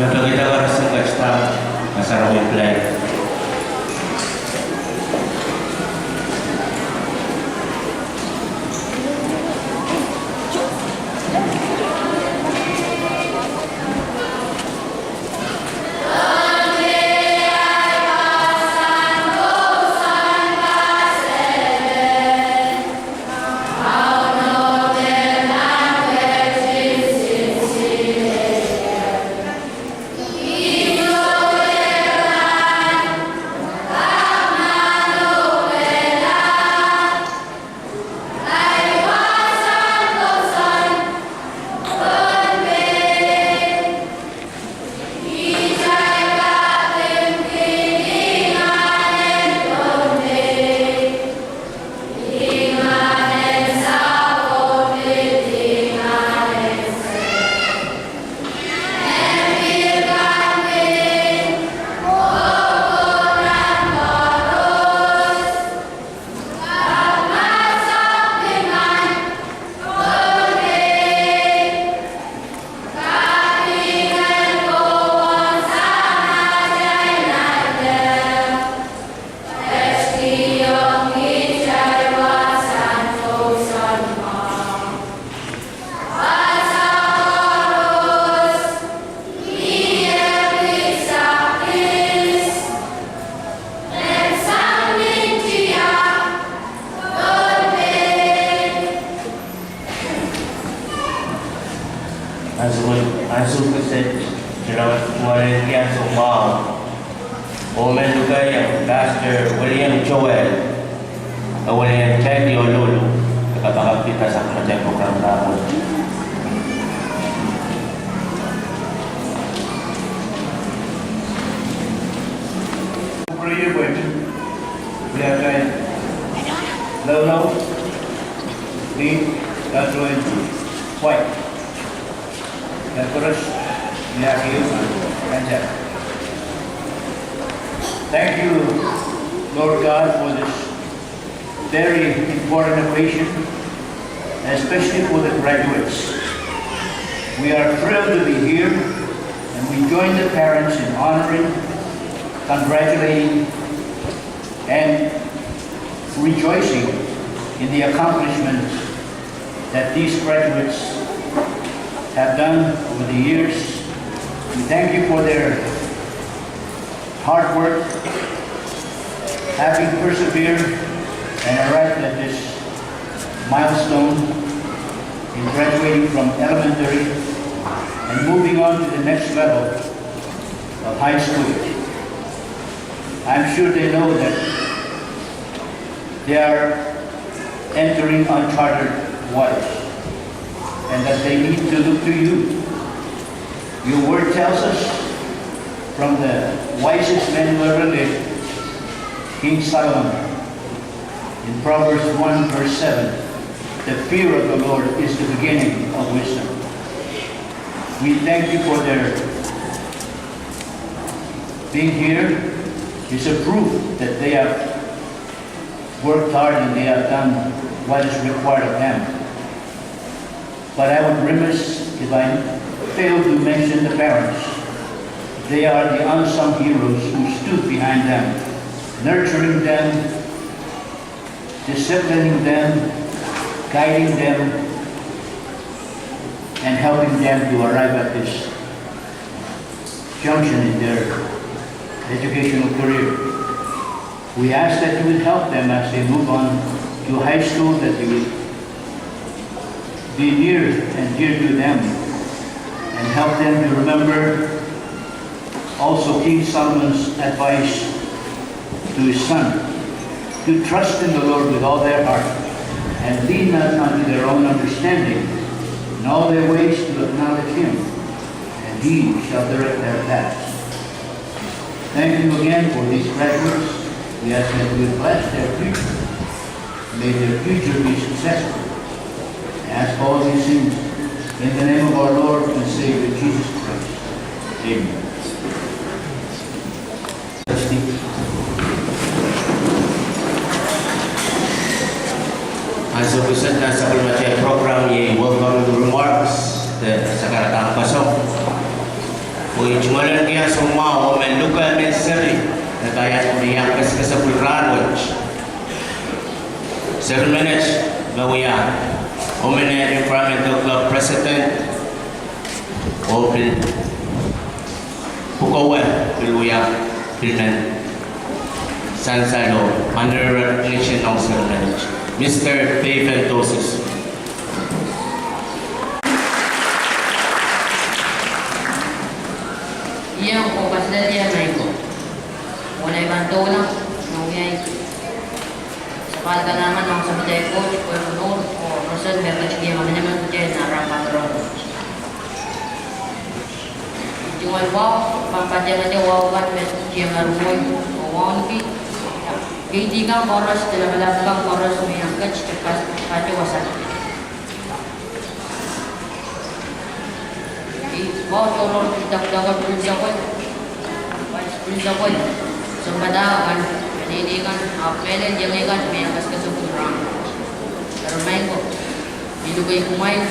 Untuk kita harus staff masyarakat apply. Langsung ke Warren Somal, Omen Lugaya, Pastor William Joel, William Teddy Olulu, nakabakap kita sa kanyang program namin. Prayer women, we are going Lolo, Lee, Dr. White. Dan terus diakhiri panjang. Thank you, Lord God, for this very important occasion, especially for the graduates. We are thrilled to be here, and we join the parents in honoring, congratulating, and rejoicing in the accomplishments that these graduates have done over the years. We thank you for their hard work, having persevered and arrived at this milestone in graduating from elementary and moving on to the next level of high school. I'm sure they know that they are entering uncharted waters, and that they need to look to you. Your word tells us from the wisest man who ever lived, King Solomon, in Proverbs 1 verse 7, the fear of the Lord is the beginning of wisdom. We thank you for their being here. It's a proof that they have worked hard and they have done what is required of them. But I would remiss if I failed to mention the parents. They are the unsung heroes who stood behind them, nurturing them, disciplining them, guiding them, and helping them to arrive at this junction in their educational career. We ask that you would help them as they move on to high school, that you would be near and dear to them, and help them to remember also King Solomon's advice to his son, to trust in the Lord with all their heart, and lean not unto their own understanding, in all their ways to acknowledge him, and he shall direct their paths. Thank you again for these graduates. We ask that you would bless their future. May their future be successful. Ask all these things in the name of our Lord and Savior Jesus Christ. Amen. Ang susunod na sa kulmatya program yung welcome remarks sa karatang pasok. Ui jualan kia semua orang local ministry negara yang kesepul ranwaj. Sebenarnya bahwa Women Environmental Club President Opil Pukawa Pilwaya Pilman Sansalo under recognition of Sebenarnya Mr. Paven Dosis. Yang opas dari yang lain ko, mulai bantu na, nungguin. Sekali ka naman ng sa bijay ko, ko yung menur, o rosen mereka dia naman ko dyan na rapat. Jual wow, pampajangan dia wow kan met dia ngarumoy, o wow ki. Hindi kang koros, dalabalabang koros may angkat, cepat kacau wasan. Wow, tolong kita dapat berusaha pun, berusaha pun. Sembada kan, ini kan, apa yang jangan kan, mereka kesempatan orang. Kalau main kok, hidup yang main,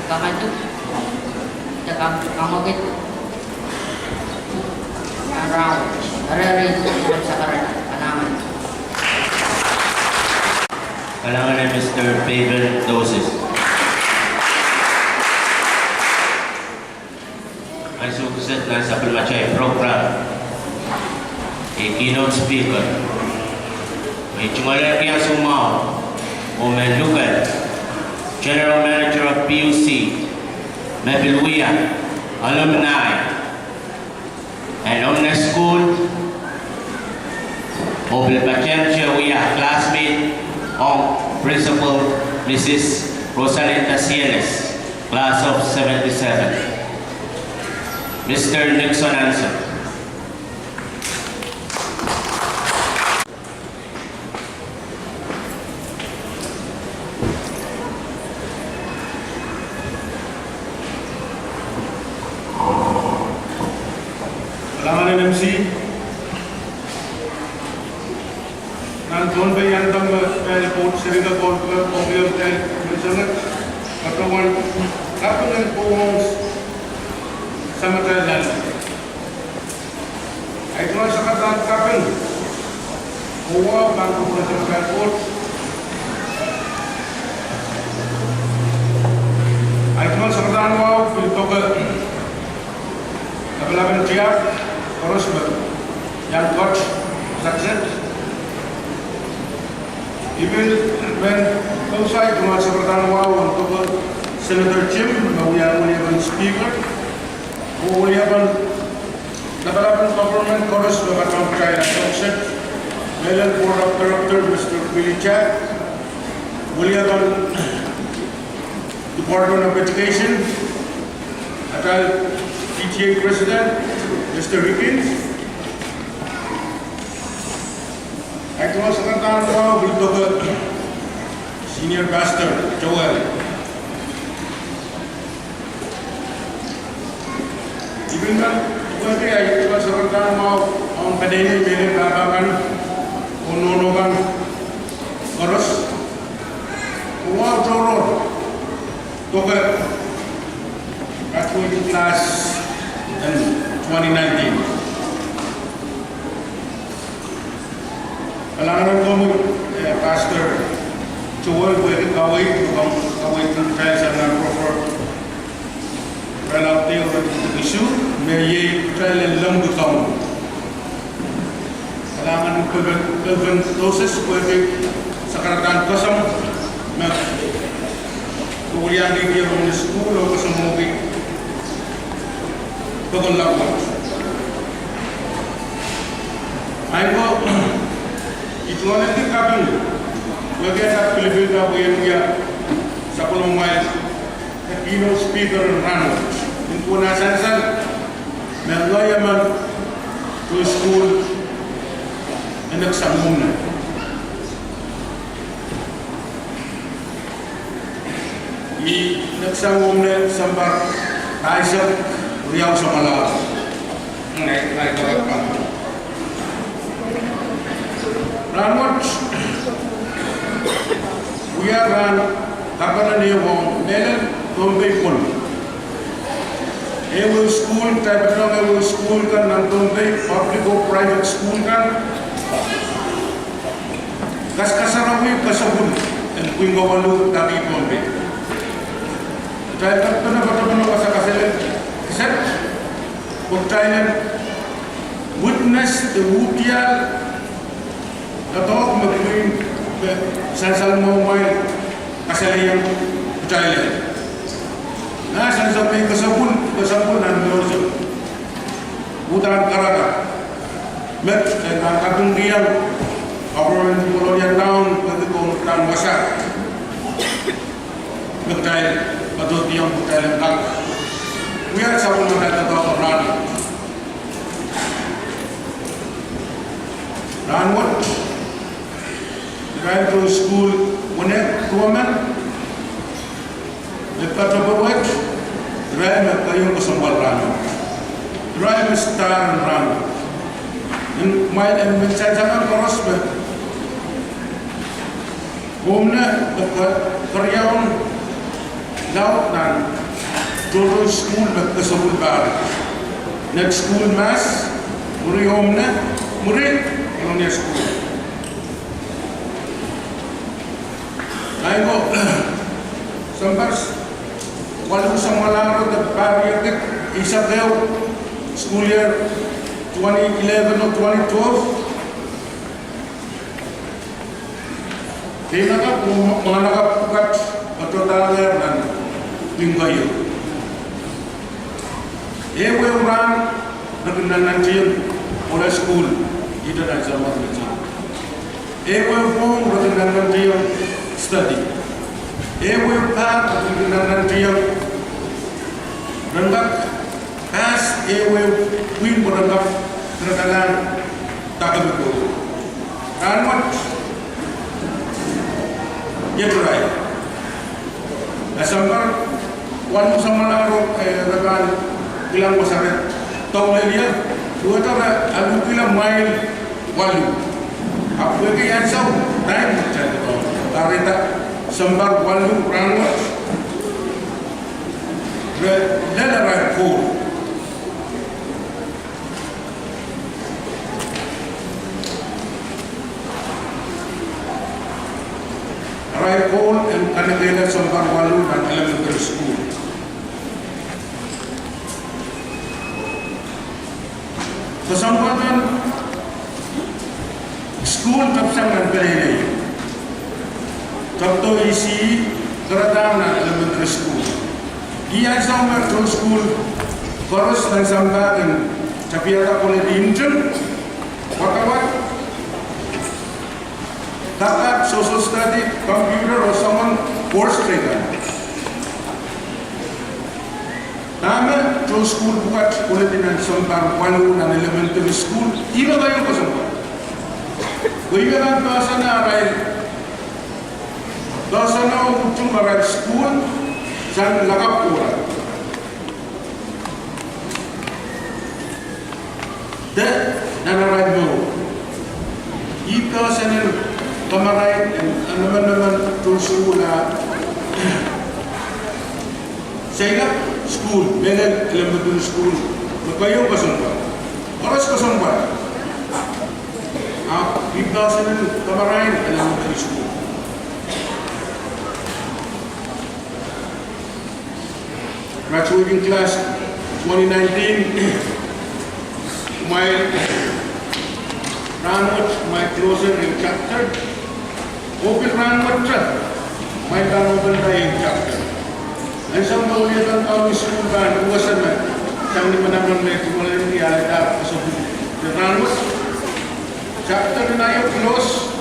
kamu tu, kita kamu gitu, arah, arah itu sekarang panaman. Kalangan Mr. Paven Dosis. Masuk set na sa pelbacaan program keynote speaker may chungalan kaya semua Omen Lugan General Manager of PUC Mapilwaya Alumni and Omna School Obil Pachamcha Waya classmate of Principal Mrs. Rosalinda Sienes class of 77 Mr. Nixon Anson. Kalangan MC Nanton by Antang Airport, Serena Port Club, Oblium Mentioned, Katawan, Kapun and Powons, Samatalan. I do not Samatan Kapun, Owa, Banco President Airport. I do not Samatan Wow, Philtoka, Abalaban Tiak, Orosman, Yan Koch, Success. Even when outside the Master Pradhan Wow and Senator Jim, we have a speaker, we have a development government chorus of a China concept, Melon Board of Director, Mr. Billy Chad, we have a Department of Education, Atal PTA President, Mr. Rickens. I was a Senior Pastor Joel. Even when I was on Padene, Mele Babagan, Ononogan, Koros, Uwa Joro, Toka, graduating class in 2019. Kalangan ko Pastor Joel pwede kaway ng trials na proper relative issue may trial and long become kalangan ko Kelvin Dosis pwede sa karatan kasam na kuliah di Roman School o kasam movie pagulawan ay ko itu nanti kabel, bagaimana Filipina punya sepuluh mile, keynote speaker run, itu nasan melayaman to school, anak samuna. Di anak samuna sambar Aisyah Riau Samala, naik apa? Ranwatch, we are run Kapanani Wong, Nelen, Bombay Pul. school, tayo school kan, nandun public o private school kan. Kasarawi kasabun, and kung gawalu dati pombe. Tayo tatlo na bato sa kasalit, kaset, kung tayo witness the wutyal, katok magiging sansal mo may kasalayang tayo. Nasan sa may kasabun ang loso. Utang karaka. Met ang katunggiang government colonial town pagkakong town wasak. Magdahil patuti ang butay ng tag. Kaya sa mga nagtatawa rani. Ranwat. Drive to school. Unek, tuwaman. Nagpatapawag, drive na kayong kasambal rano. Drive na star rano. And mensajakan koros ba? Umna, karyawan laut na dulu school magkasabul ba? Nag-school mass, muri umna, muri, ano niya school. Ayo, sambars, walau sama laro the barrier Isabel school year 2011 or 2012. Di nakap mga nakapukat patotaler dan lingkayo. Ewe orang nagnanan oleh school ida na zaman itu. Ewe pun nagnanan study. Ewe pa nagnanan rendak as ewe win rendak terkalan tak betul. Kanwat Yeturai. Nasambar wan sama laro rekan bilang masaret. Tahu dia dua tahun aku bilang main walu. Aku ke yang sau naik macam tu. Karena sambar walu rangat. Lela ko. Raipol and Kanadela Sambar Walu dan elementary school. Kesempatan school kapsang dan pelai. Contoh isi keradaan elementary school. Dia sambar school terus dan sambar dan capiata boleh diinjil. Wakawat Takat social study, computer or someone course trainer. Nama to school bukat kulit dengan sambar walu dan elementary school. Ina kayo ko sambar. Kuya lang basa na aray. Basa na utung aray school jan lagap pura. De nanaray mo. Ika sanen kemarin teman-teman tu sekolah saya school dengan elementary school berbayar kosong harus kosong kita sedang kemarin elementary school graduating class 2019 my closer in chapter Open run my open by chapter. And some of the other school band wasn't something when I'm made to only ada so the run chapter in I close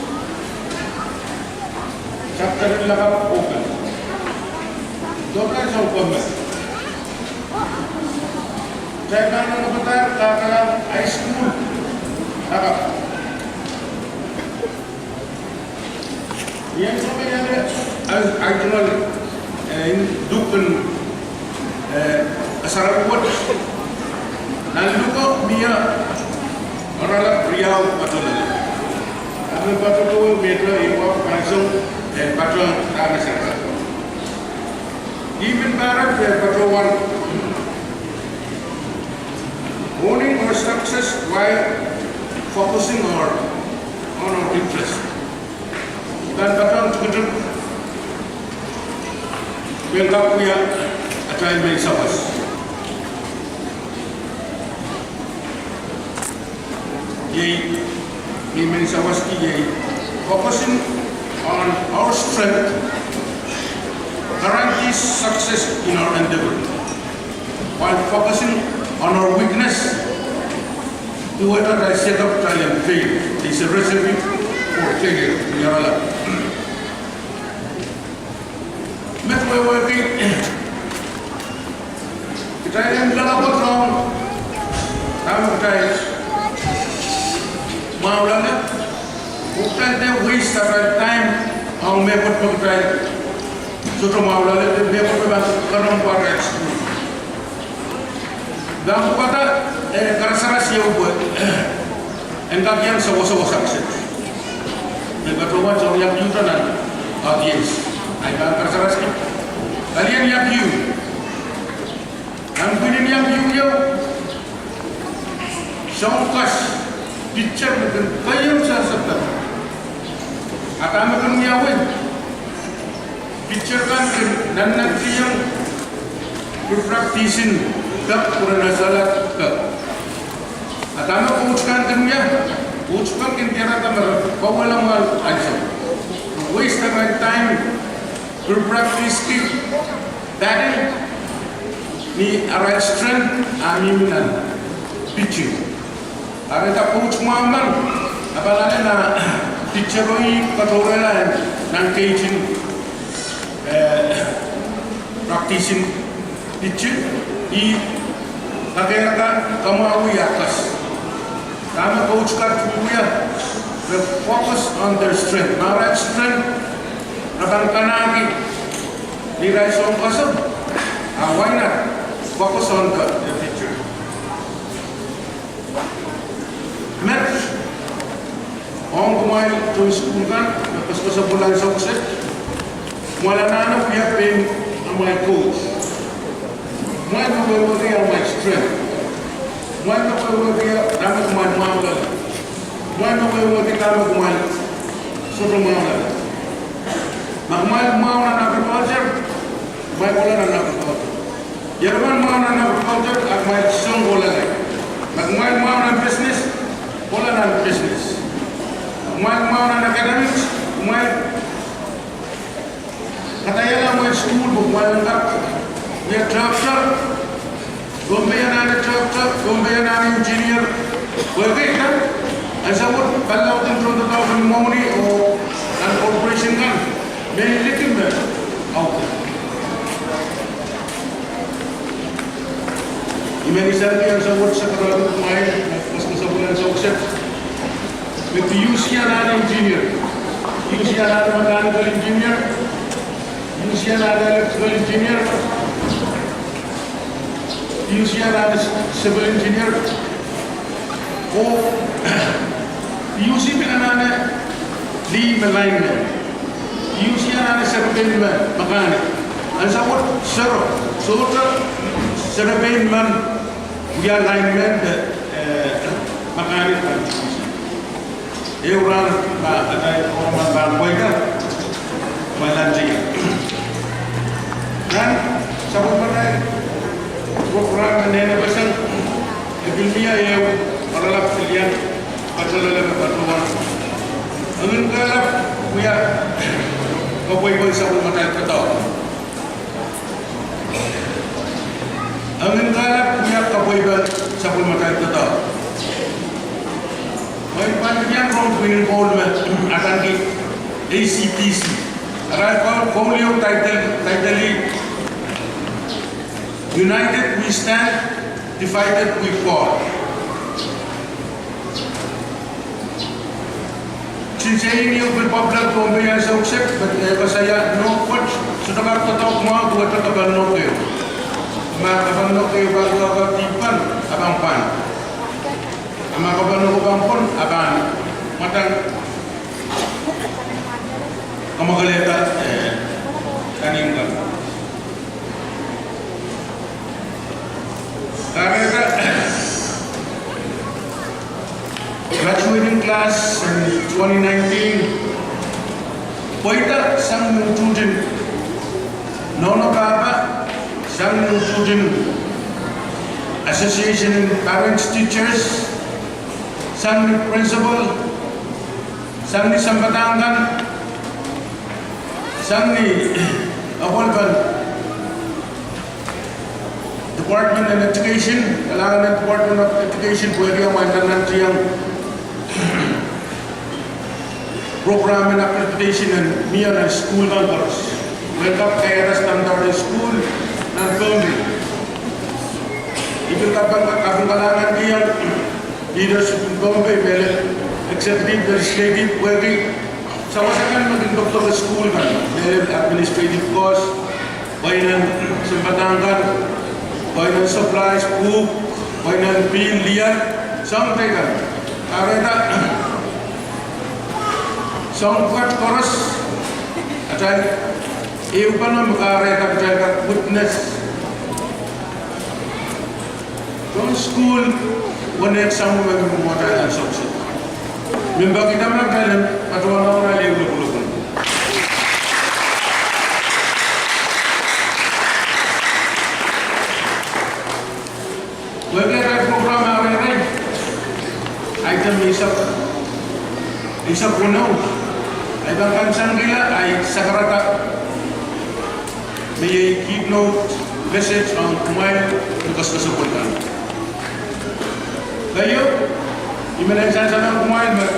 chapter in lagap open. Don't let so come. Saya kan betul kata high school lagap. Yang sampai ada actual dukun Sarawak. Lalu kok dia orang Riau patulal. Kami patul metro import langsung patul tanah sana. Even barat patul one while focusing on our interest. Dan katang tujuh belakang punya acara main sabas. Yai main sabas ki yai focusing on our strength guarantees success in our endeavor, while focusing on our weakness, whoever I set up try and fail. It's a recipe for failure in your life. Met we're working, try and get up wrong. I'm trying. Maulana, who can waste our time? How may put try? So to Maulana, they may put karam parat. Dan kata karasara siya buat, engkau yang sewa-sewa sukses. Mereka coba cari yang juta dan audience. Engkau karasara siya. Kalian yang view, ambilin yang view songkas picture dengan kayam sasabda. Akan makan miawen picture kan dan nanti yang berpraktisin tak pernah salah tak. Atama puuskan dunia, puuskan kintera tamar, bawalang mal aja. Waste my time to practice it. That ni arai strength aminan pitching. Ada tak puus maman, apalagi na pitcheroi katorelan nang keijin practicing pitching i kagaya kamawi atas. Kami coach kat kuya, the focus on their strength. Now that strength, nakan kanagi, di rai song kasam. Why not focus on the future? Match. Orang kumain tu school kan, lepas kesebulan sukses. Mula nana punya pen my coach. Why do we work on my strength? Why do we work on my mouth? Why do we work on my sort of mouth? My mouth and agriculture, my bola and agriculture. Jerman mouth and agriculture are my son bola. My mouth and business, bola and business. My mouth and academics, my katayala my school book, my dia doctor, Gombeyan ada doctor, Gombeyan ada engineer, berbagai kan? Asal kalau tentu tahu money or an corporation kan, melihat ber, out. Ini misalnya yang sebut sekarang main, meski sebulan sukses, itu usia ada engineer, usia ada mechanical engineer, usia ada electrical engineer. UCR ada civil engineer, UC penangannya lead alignment, UCR ada surveyman mekanik, ansawut surveyman dia alignment mekanik kan, orang ada orang bangkoi kan, malanjir, dan sabut mana program nene besar dunia yang adalah pilihan adalah bantuan. Angin kalap punya kapoy sabun mata ketau. Angin kalap punya kapoy sabun mata ketau. Main panjang from Queen Goldman akan di ACPC. Ada folio title United we stand, divided we fall. Since ini yung public Gombeyan sukses, saya no coach, sudah bertatok mau dua terkebal no kayo. Makabal no kayo bago tipan abang pan. Makabal no abang pon abang matang kamagaleta kaninggal. Karena graduating class in 2019. Poita sang new student, Nono Kaba, sang new student association in parents teachers, sang new principal, sang ni Sambatangan, sang ni Abolban, Department of Education, kailangan ng Department of Education, pwede ang maintanan siyang program and accreditation and near and school numbers. Welcome kaya standard school ng Gombe. Ito kapag kailangan niyang leadership in Gombe, executive, legislative, pwede sa wasakan maging doktor sa school kan. Administrative cost, bayan ng Sambatangan, bayan ng supplies, book, bayan ng bill, liyan, something kan. Karena sangkat koros at iyo pa na makareta ka witness. From school, one exam mo magmumot tayo ang suksik. Mimba kita man kailan, patuwa na ko na liyo lupulupun. Wala kayo program ari-ari. Item isa punaw. Ay bangkan sanggila ay sakarata. May keynote message ang kumain tugas kasuputan. Kayo, imanaysan ng kumain ba?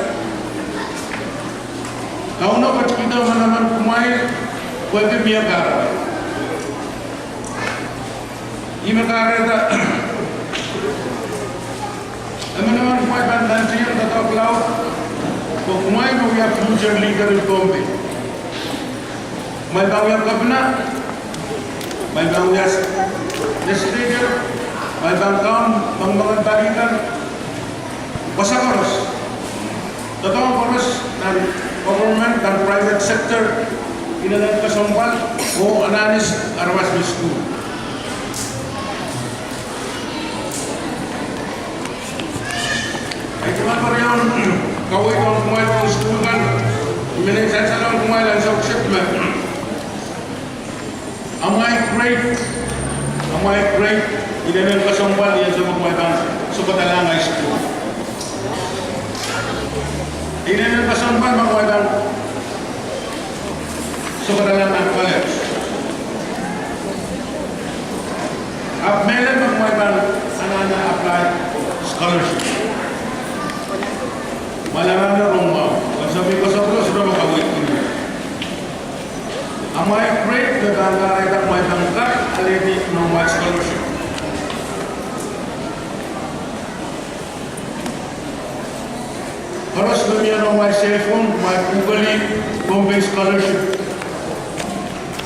Kau na ba't kita naman kumain, pwede miya kara. Ima kara ita. Ama naman kumain ba nanti yung tataklaw? Kung kumain mo yung future leader in Gombe. May bang yung kabina, may bang yung legislator, may bang kaon, mga balikan, basta koros. Totoong koros ng government dan private sector, inalang kasumpal o ananis arawas ni school. Ay cuma pa rin kaway kang kumain ng school kan, minagsan sa lang kumain lang sa uksip man. Amay great, inalang kasumpal yan sa kumain ng sukatalangay school. Inalang kasumpal kumain ng sukatalangay college. Meron kumain ng apply scholarship. Malaman na rumah. Sabi ko sa ulo, sudah makawit ko niya. Amay great na dangaray na may tangkat aliti ng my scholarship. Halos dunia ng my cellphone, my Google Bombay scholarship.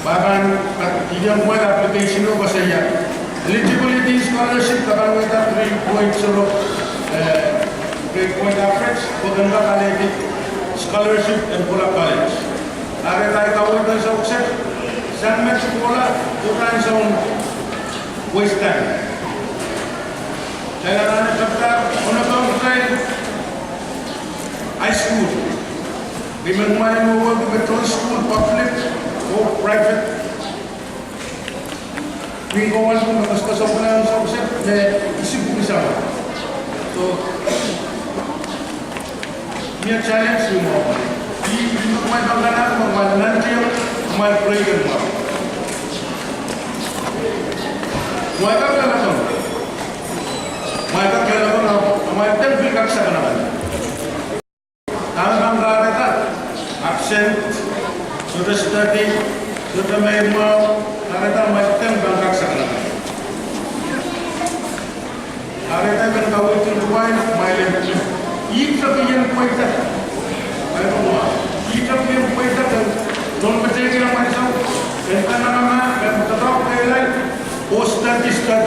Bahkan tidak buat application ko kasi yan. Eligibility scholarship kapag may 3.0 grade point average, maganda kaliti scholarship and pula college. Ari tayo kawin ng sa uksep, San Mexicola, tutan sa waste time. Kaya na nagkakta, una bang tayo, high school. Di magmali mo ko between school, public, o private. May kawan ko na mas kasama na sa uksep, na isip ko isama. So, ini challenge semua. Di rumah bangganan, memandang dia, memandang proyek semua. Mereka kelakan, mereka berkak sekarang. Kami bangga mereka, absent, sudah study, sudah main mau, mereka berkak sekarang. Mereka berkawin terbuai, main. Ika yang kuasa, ayat Allah. Ika yang kuasa dan don berjaya dengan macam, entah nama dan tetap kelai,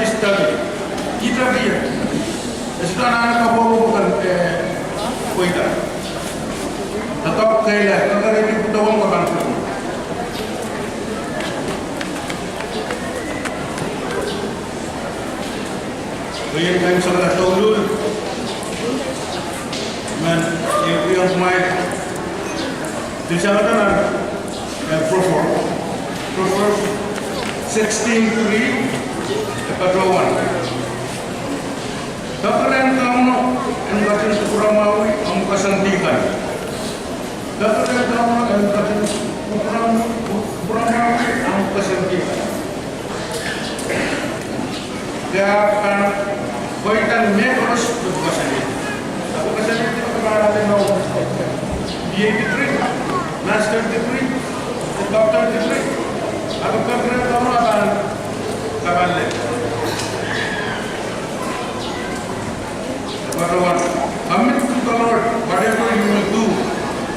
study. Ika dia, sudah anak kamu bukan kuasa. Tetap kelai, kalau ini kita orang bukan kuasa. Bayar kami salah tahu. man yung may disangatan proper 16-3 Paglawan. Dapatan kamu yang batin Puramawi ang kasantikan. Dapatan kamu yang batin Puramawi ang kasantikan. Kaya kan kaitan members berkasantikan. Ako kasantikan itu kemarin natin na BA degree, master degree, doctor degree. Ako kemarin kamu akan kaballe. Commit to the Lord, whatever you will do,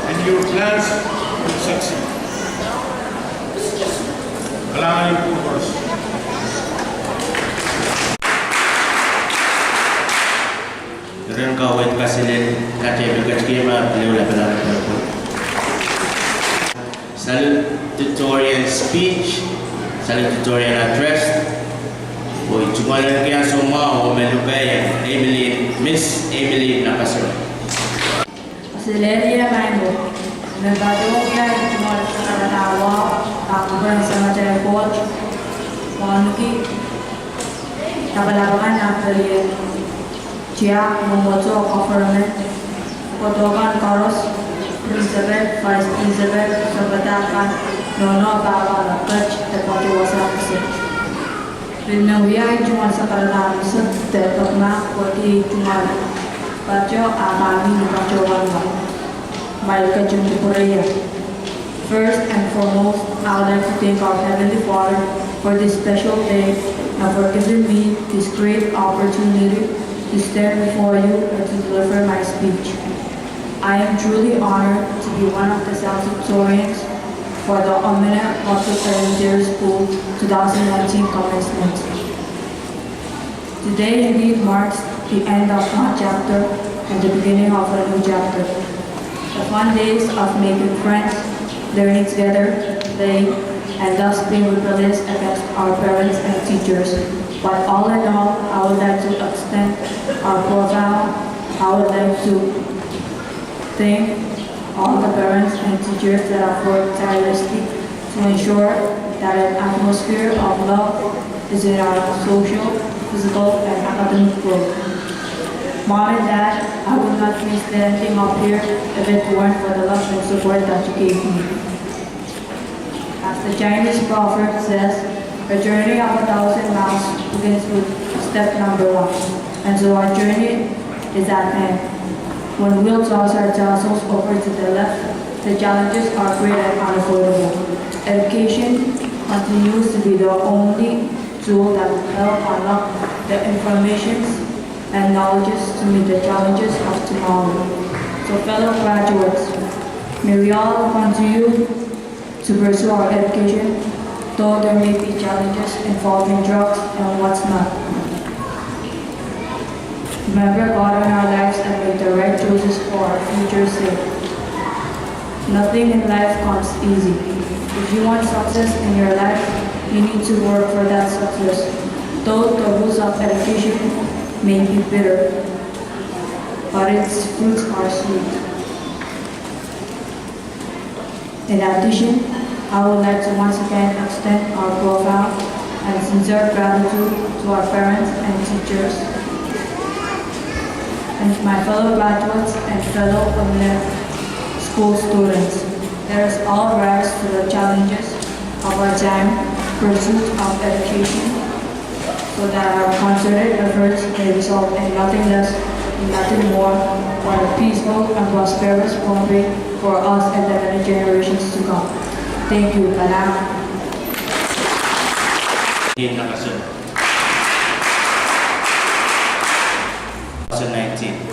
and your plans will succeed. Kailangan yung purpose. Rin kawit kasilin kacay bigat kima beliau laban berpun. Salutatorian speech, salutatorian address. Boy, cuma lagi yang semua orang melukaya Miss Emily Nakasur. Australia Mango. Nagbadoya cuma nakatawa ako sa mga coach. Monuki. Nakalabangan ang career. Chia Momoto Government. Potogan Koros. Elizabeth, Vice Elizabeth, Sabatakan, Nono Baba Nakach, Tepote Wasapsi. Rinawiyay cuma sekarang setelah waktu cuma baca agami baca wala. Malika Korea. First and foremost, I would like to thank our Heavenly Father for this special day and for giving me this great opportunity to stand before you and to deliver my speech. I am truly honored to be one of the salutatorians for the Omnia Public Elementary School 2019 commencement. Today indeed marks the end of one chapter and the beginning of a new chapter. The fun days of making friends, learning together, playing, and thus being rebellious against our parents and teachers. But all in all, I would like to extend our profound, I would like to thank all the parents and teachers that have worked tirelessly to ensure that an atmosphere of love is in our social, physical, and academic growth. Mom and Dad, I would not be standing up here if it weren't for the love and support that you gave me. As the Chinese proverb says, a journey of 1,000 miles begins with step number 1, and so our journey is at hand. When we'll toss our tassels over to the left, the challenges are great and unavoidable. Education continues to be the only tool that will help unlock the information and knowledges to meet the challenges of tomorrow. So fellow graduates, may we all continue to pursue our education, though there may be challenges involving drugs and what's not. Remember God in our lives and make the right choices for our future's sake. Nothing in life comes easy. If you want success in your life, you need to work for that success. Though the rules of education may be bitter, but its fruits are sweet. In addition, I would like to once again extend our profound and sincere gratitude to our parents and teachers, and my fellow graduates and fellow school students. Let us all rise to the challenges of our time, pursuit of education, so that our concerted efforts may result in nothing less and nothing more but a peaceful and prosperous country for us and the many generations to come. Thank you, Kalam. Nakasur. 2019.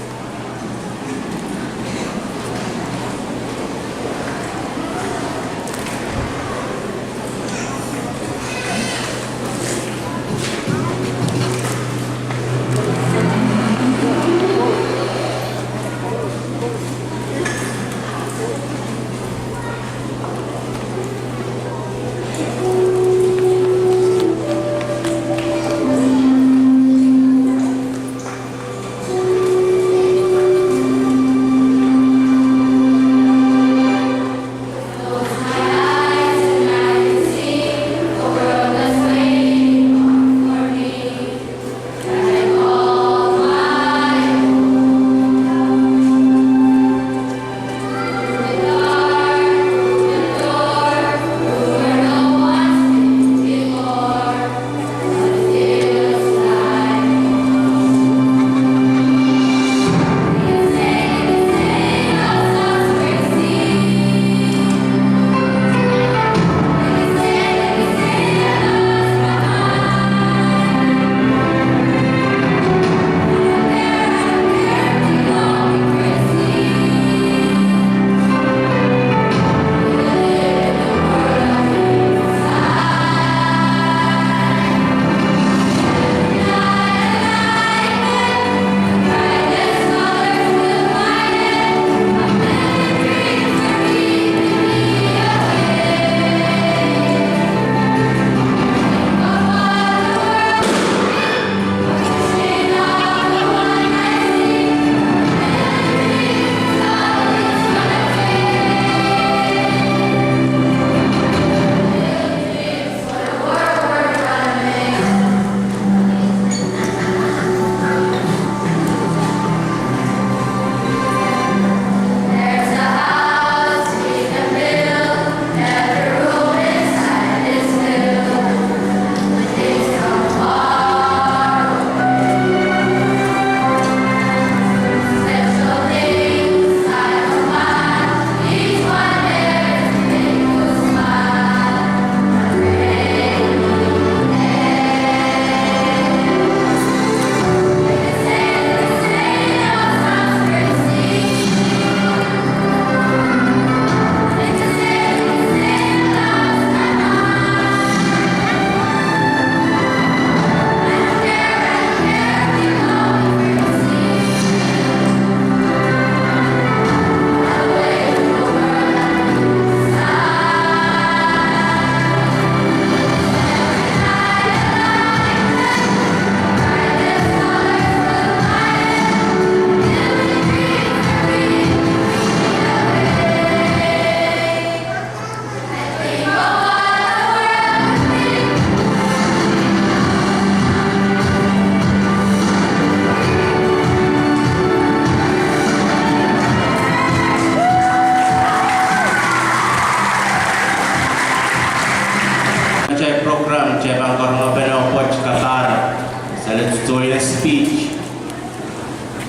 speech.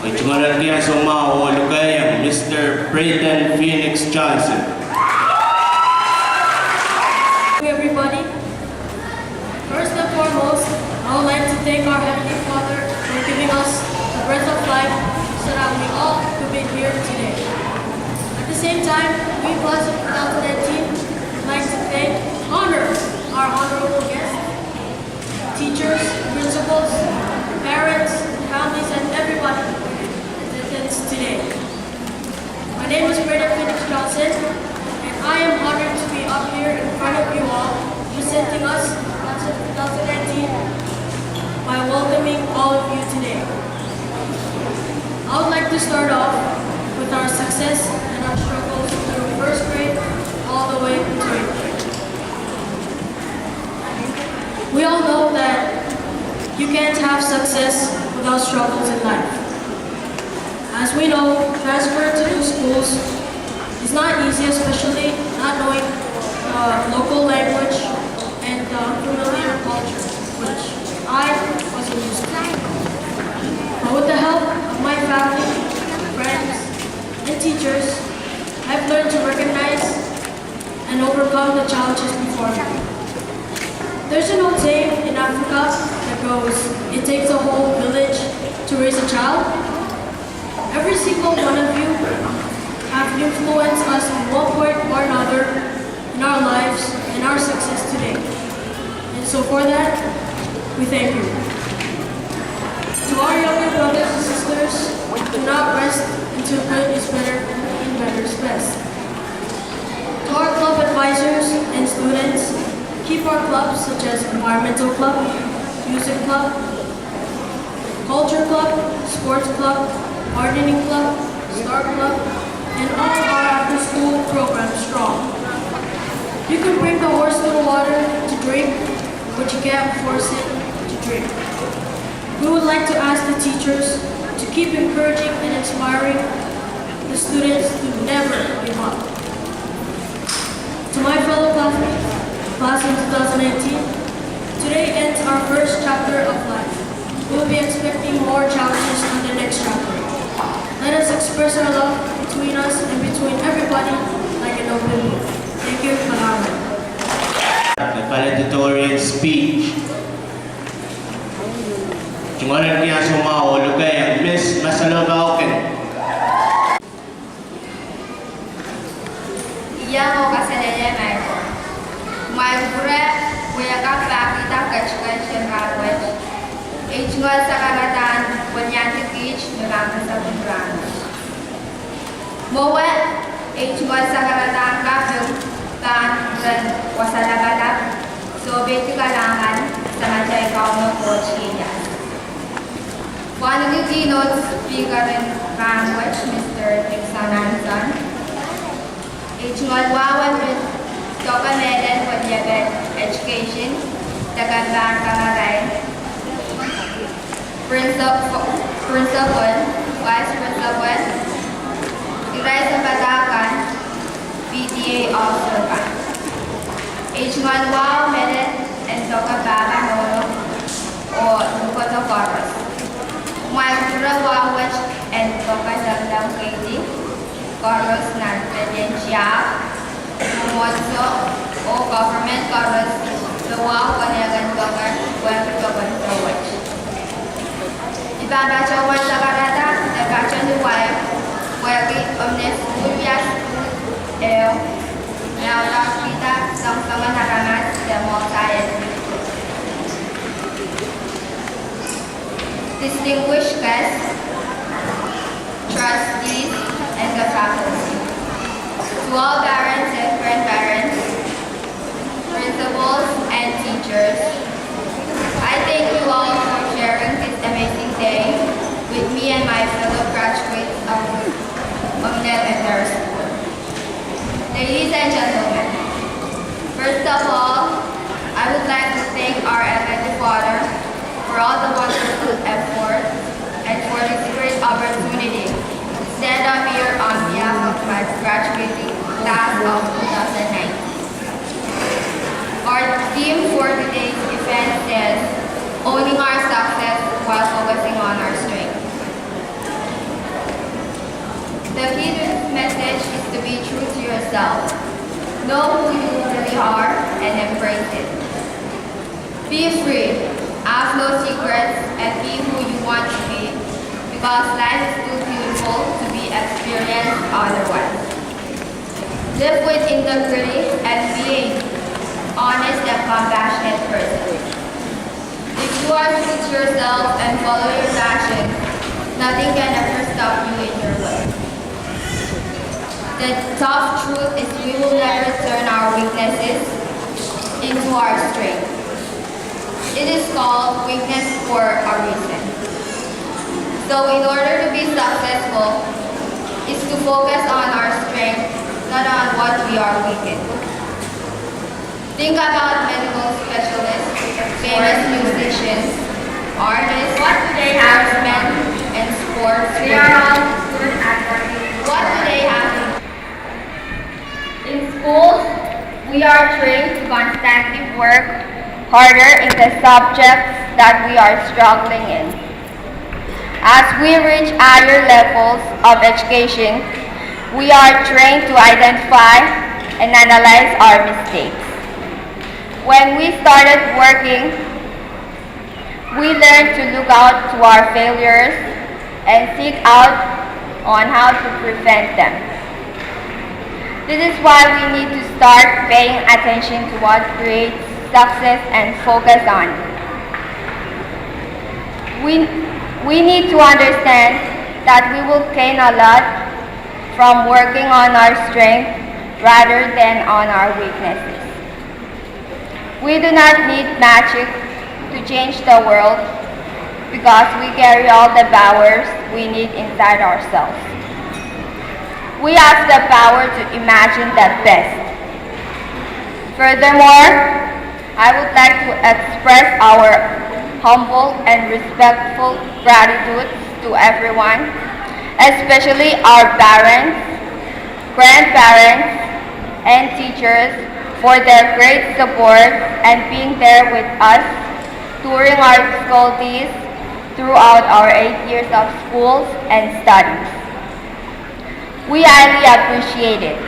Ojumalakia Sumao Lugayang Mr. Brayden Phoenix Johnson. Everybody, first and foremost, I would like to thank our Heavenly Father for giving us the breath of life so that we all could be here today. At the same time, we class of 2019 would like to honor our honorable guests, teachers, principals, parents, families, and everybody in attendance today. My name is Brayden Phoenix Johnson, and I am honored to be up here in front of you all, presenting us class of 2019 by welcoming all of you today. I would like to start off with our success and our struggles through first grade all the way to 8th grade. We all know that you can't have success without struggles in life. As we know, transfer to new schools is not easy, especially not knowing local language and unfamiliar culture, which I wasn't used to. But with the help of my family, friends, and teachers, I've learned to recognize and overcome the challenges before me. There's an old saying in Africa that goes, it takes a whole village to raise a child. Every single one of you have influenced us in one point or another in our lives and our success today. And so for that, we thank you. To our younger brothers and sisters, do not rest until good is better and better is best. To our club advisors and students, keep our clubs such as Environmental Club, Music Club, Culture Club, Sports Club, Gardening Club, Star Club, and all our after-school programs strong. You can bring the horse to the water to drink, but you can't force it to drink. We would like to ask the teachers to keep encouraging and inspiring the students to never give up. To my fellow classmates, class in 2019, today ends our first chapter of life. We'll be expecting more challenges on the next chapter. Let us express our love between us and between everybody like an open book. Thank you, Malawi. The valedictorian speech. Ojumalakia Sumao Lugayang Miss Masalobauken. Iya mau kasih dia Michael. Michael kita kecil language. Ijngal sa kagatan penyanyi teach dalam bahasa Quran. Mawat ijngal sa kagatan kafir kan dan wasalagatak so beti kalangan sa macay kaum na coaching. One of the keynote speaker in language, Mr. Dixon Anson. Ijngal wawan with Tokaneden for education, Tagandang Kamaray. Principal, Vice Principal, Iray sa Batakan, PTA Officer Ban. H1 Wow Medet and Tokabaka Nono o Nukoto Chorus. Micro Wawach and Tokadamdam Katie, Chorus na Presidencial, Mumotso o Government Chorus, Luwaw Kanyagan Tokar, Webtokan Towach. Ibabaca sa karata, nagbaca ni Waya, Wagi Omnes Ulias, Nautak kita sama-sama nakamat dan mau saya. Distinguished guests, trustees, and the faculty. To all parents and grandparents, principals, and teachers, I thank you all for sharing this amazing day with me and my fellow graduates of Omnet and Terra School. Ladies and gentlemen, first of all, I would like to thank our Heavenly Father for all the wonderful effort and for this great opportunity to stand up here on behalf of my graduating class of 2019. Our theme for today's event is owning our success while focusing on Be free, ask no secrets, and be who you want to be, because life is too beautiful to be experienced otherwise. Live with integrity and be an honest and compassionate person. If you are true to yourself and follow your passion, nothing can ever stop you in your way. The tough truth is we will never turn our weaknesses into our strength. It is called weakness for a reason. So in order to be successful, is to focus on our strength, not on what we are weak in. Think about medical specialists, famous musicians, artists, sportsmen, and sports. They are all good at working. What do they have? In schools, we are trained to constantly work harder in the subjects that we are struggling in. As we reach higher levels of education, we are trained to identify and analyze our mistakes. When we started working, we learned to look out to our failures and seek out on how to prevent them. This is why we need to start paying attention to what creates success and focus on it. We need to understand that we will gain a lot from working on our strengths rather than on our weaknesses. We do not need magic to change the world because we carry all the powers we need inside ourselves. We have the power to imagine the best. Furthermore, I would like to express our humble and respectful gratitude to everyone, especially our parents, grandparents, and teachers for their great support and being there with us during our difficulties throughout our 8 years of schools and studies. We highly appreciate it.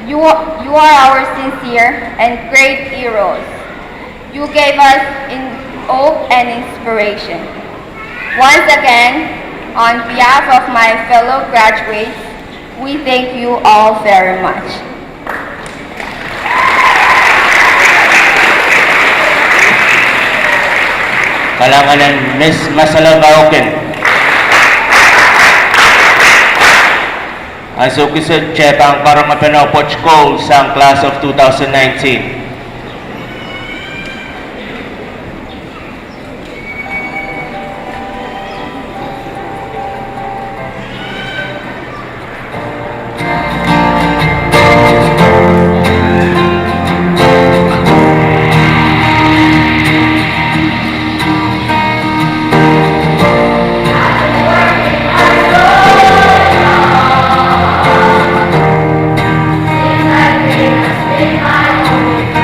You are our sincere and great heroes. You gave us hope and inspiration. Once again, on behalf of my fellow graduates, we thank you all very much. Kalanganan Ms. Masala Baoken. As ukisod Chepang para mapanopoch ko sa class of 2019. Bye.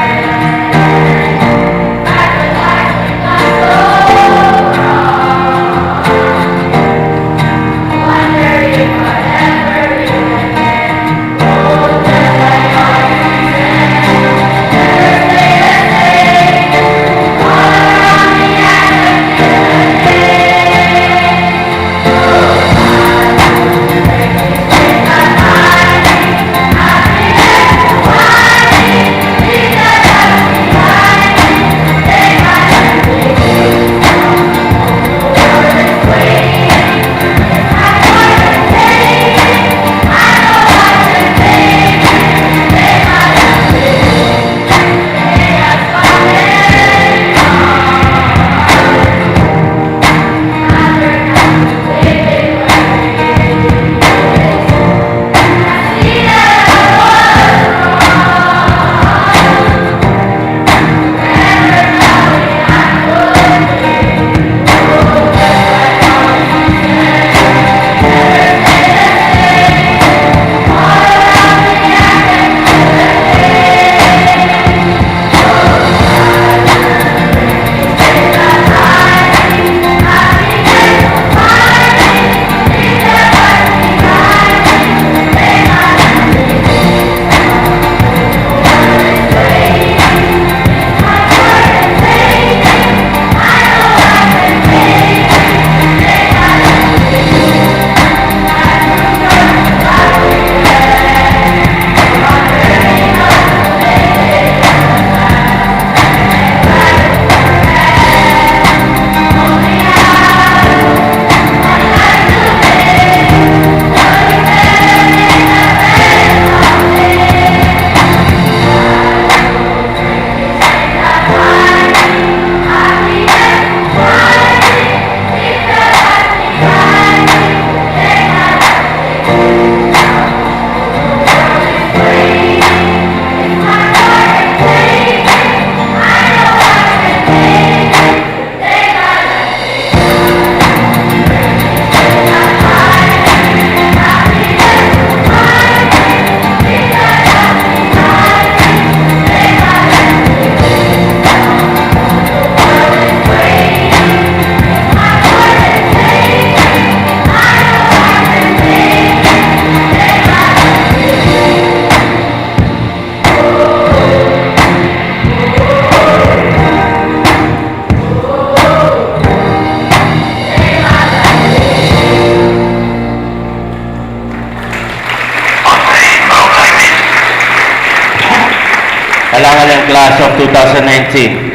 class of 2019.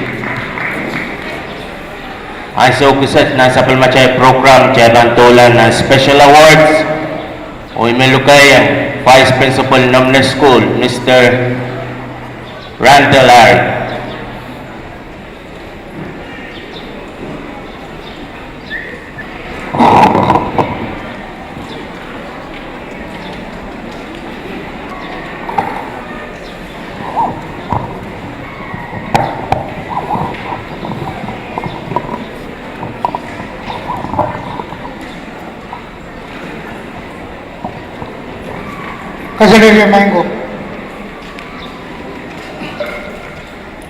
Aso kusat na sa palmachay program chay bantulan na special awards o imelukay ang Vice Principal ng School, Mr. Randall Harry. Kasalukuyan Mango.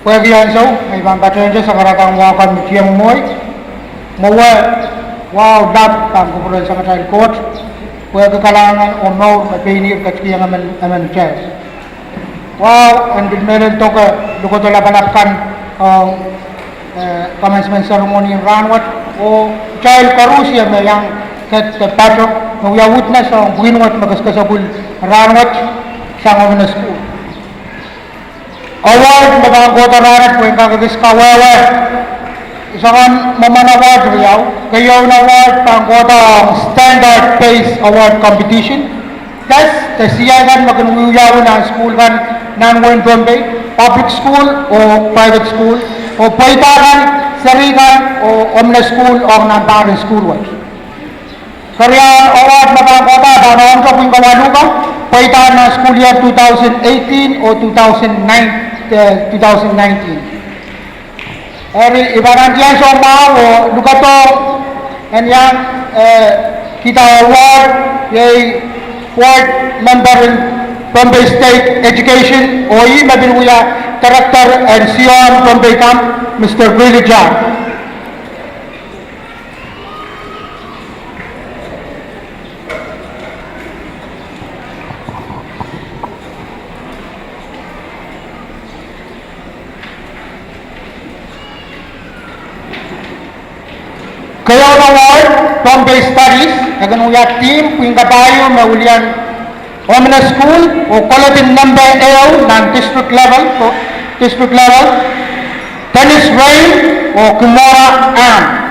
Pwede so, may pambatuan siya sa karatang wakan Tiang Moy. Mawa, wow, dap, ang kupulan sa matay court. Pwede kalangan o no, mapini at kiyang aman chess. Wow, and meron to ka, luko to labanapkan ang commencement ceremony in Ranwat o child karusia may yang kat patro na witness ang winwat magaskasabul Ranwat sa mga school. Award mga kota ranat po yung kakagis kawawa. Isang mamanaward riyaw. Kayaw na award pang kota standard pace award competition. Plus, tasiyagan magnuyaw na school kan nan Bombay, public school o private school o paitakan, sarikan o omna school o nan-parent school watch. Kaya award mga kota banawan ka po yung kawaluka. Paitakan na school year 2018 o 2019. Eri ibaran diyan so mau lukato and yang kita award yay ward member in Bombay State Education o i mabinuya Director and Sion Bombay Camp Mr. Billy John. Kaya award Bombay Studies, naganuya team, puwing kabayo, maulian Omna School, o College number AO ng district level, Tennis Rain, o Kumora Am.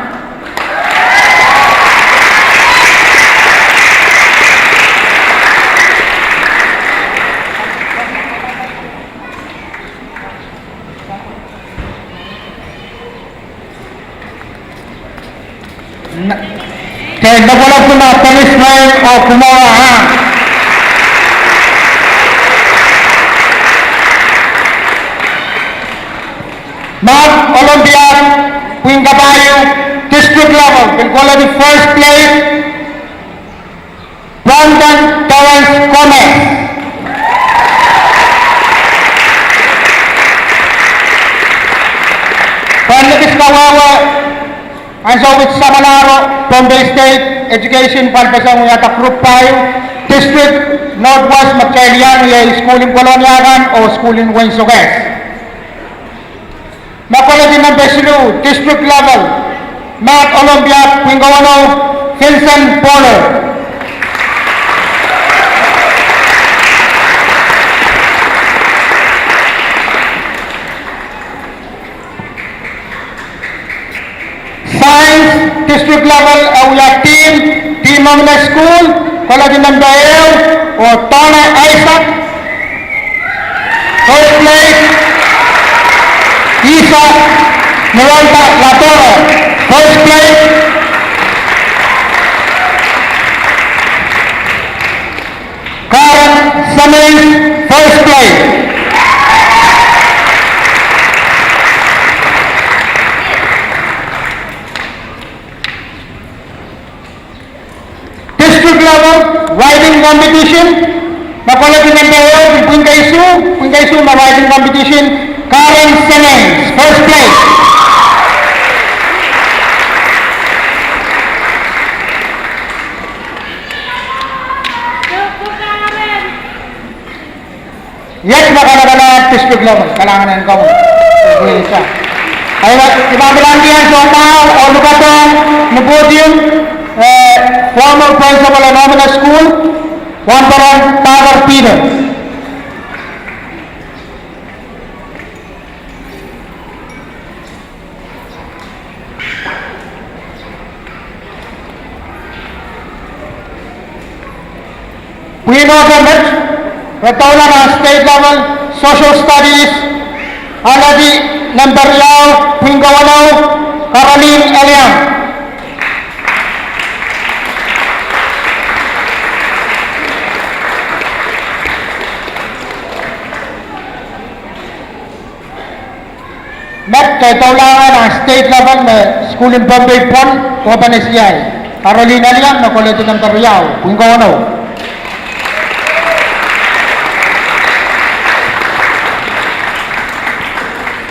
Kaya nagulat ko na Tennis Rain o Kumora Am. Olympiad, Puing Caballo, district level, will qualify first place, Brandon Terrence Gomez. Panlikis Kawawa, and so with Samanaro, Bombay State Education, Palpasang Uyata Group 5, District Northwest Magkailian, School in Coloniagan o School in Wensogues. Makolagi ng Besilu, district level, Math Olympiad, Pingawano, Vincent Poller. Science, district level, Auya Team Omna School, Kolagi ng Bayaw, o Tona Isaac. First place, Isa Miranda Latoro, first place. Karen Samuel, first place. District level riding competition, nakalagay ng Bayo, Pingkaisu na riding competition, Karen Simmons, first place. Yes, nakalagay na district level. Kailangan na yung gawin. Pwede siya. Kaya ibabilang diyan sa tao o lugatong na podium, former principal of Nomina School, Wantaran Tagar Pino. Pinogamit, Retola ng state level, social studies, Aladi Lamberriao, Pingawano, Caroline Eliang. Met kay taulangan ang state level na school in Bombay Pon, Cobanesiyay. Caroline Eliang na Colete ng Carriao, Pingawano.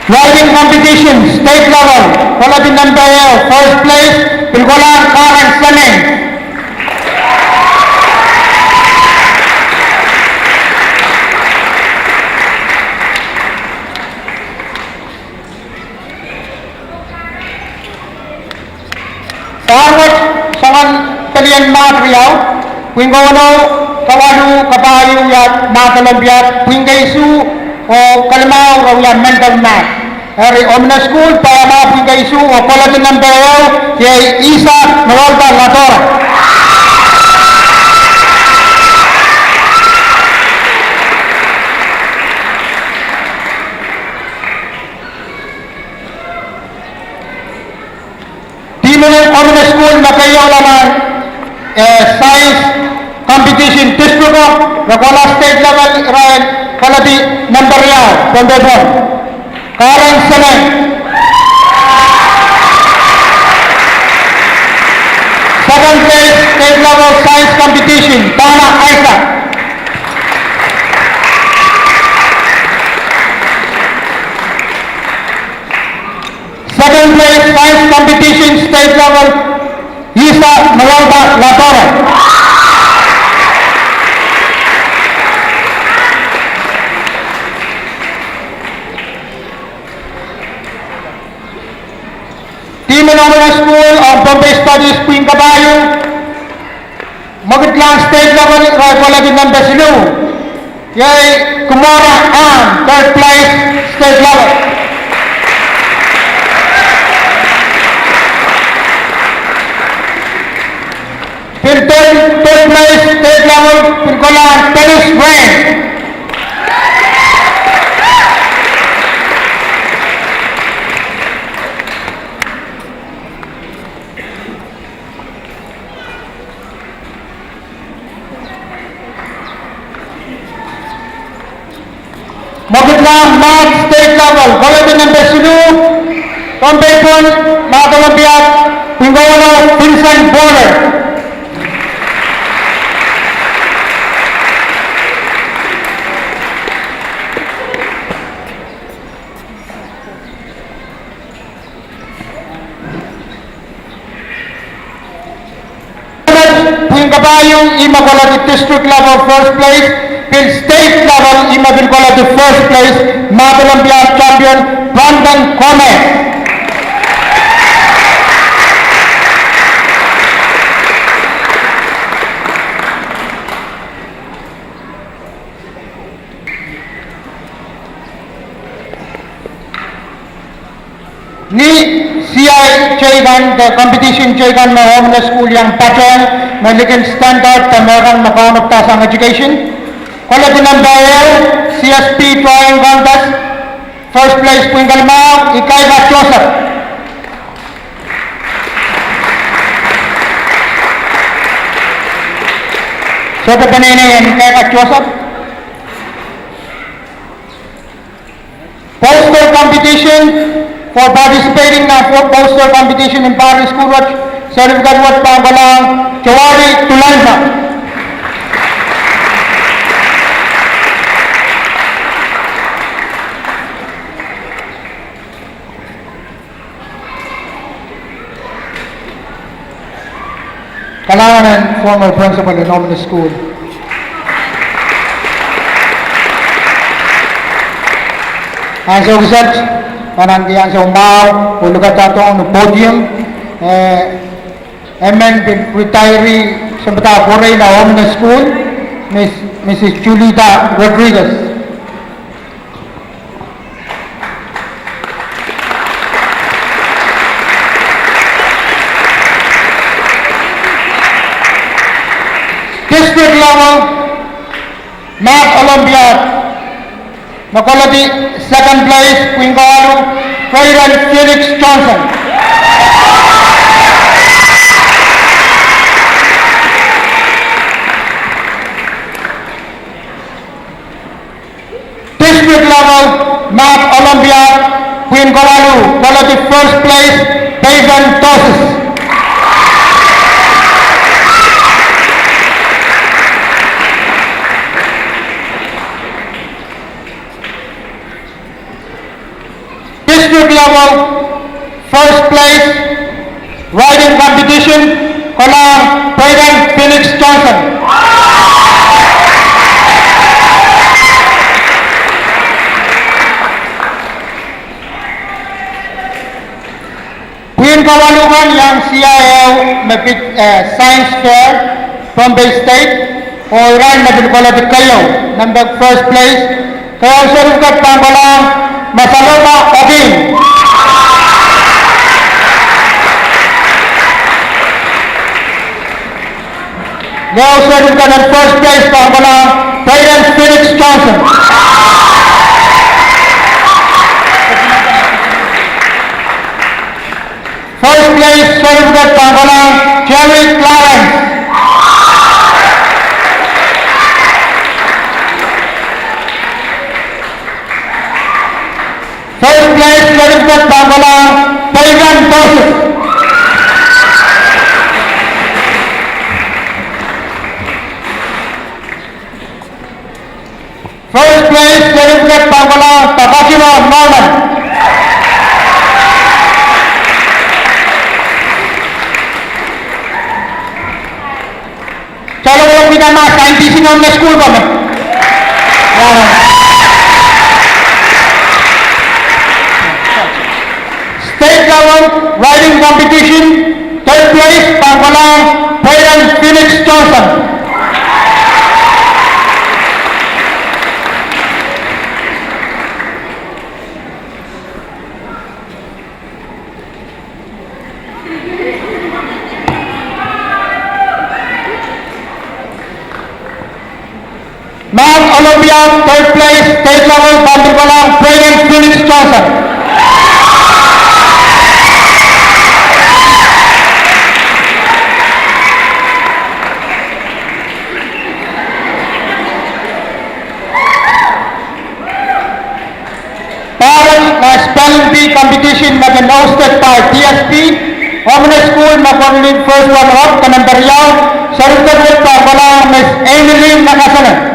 Driving competition, state level, Colete ng Carriao, first place, Pilgolan Karen Saneng. Sarwat sangan kalian Riau, Pingawano, Kawalu, Kabayu, Yat, Matalambiat, Pingaisu, o Kalimao, Rawian, Mental Math. Eri Omna School, Payama, Pingaisu, o Colete ng Carriao, kay Isa Noralba Latora. Omna School na kayo naman science competition district of Ragola state level Ryan Kalati number Riau Pondebon Karen Saneng. Second place state level science competition Tana Aisa. Second place science competition state level Isa Malalba Latora. Team Phenomenal School of Bombay Studies Queen Cabayo Magitlang state level Rifle ng Basilu. Yay Kumara Ann third place state level. Third place state level Pilgolan tennis rank. Magitlang math state level Colete ng Basilu, Tombepon, Matalambiat, Pingawano, Vincent Border. Kabayong Imagolati district level first place, Pil state level Imagolati first place, Matalambiat champion Brandon Come. Ni CI Chaygan, the competition Chaygan na home na school yang pattern, Malikan standard na meron makanagtasang education. Quality ng Bayer, CSP drawing contest, first place Puingalmao, Ikaiba Joseph. So the Panini and Ikaiba Joseph. Poster competition for participating na poster competition in Paris School Watch, Certificate Watch Panggalang, Chawari Tulanza. Kalangan and former principal in Omni School. Ang sa research, pananggihan sa umaw, ulugat atong no podium, retiree sa Bataforay na Omni School, Mrs. Julita Rodriguez. District level Math Olympiad, Macolati, second place, Quingalu, President Felix Johnson. District level, Math Olympiad, Quingalu, quality first place, Pagan Tosis. District level, first place, riding competition, Kolar, President Felix Johnson. Queen Kawalukan yang CIL Science Fair from Bay State, Oran Nabil kayo, number first place, kaya serugkat pangkalang Masaloma Oging. Now serugkat at first place pangkalang President Felix Johnson. First place serugkat pangkalang Jerry Clarence. First place serugkat pangkalang Pagan Tosis. First place serugkat pangkalang Takashima Norman. Chalo walang pinama, scientist ng school kami. State level riding competition, third place, pangkalang President Felix Johnson. Math Olympiad, third place, state level, pangkalang President Felix Johnson. Spelling bee competition hosted by TSP, Omni School Maconlin first runner up, Kanandaryao, serugkat with pangkalang Miss Emily Nakasanan.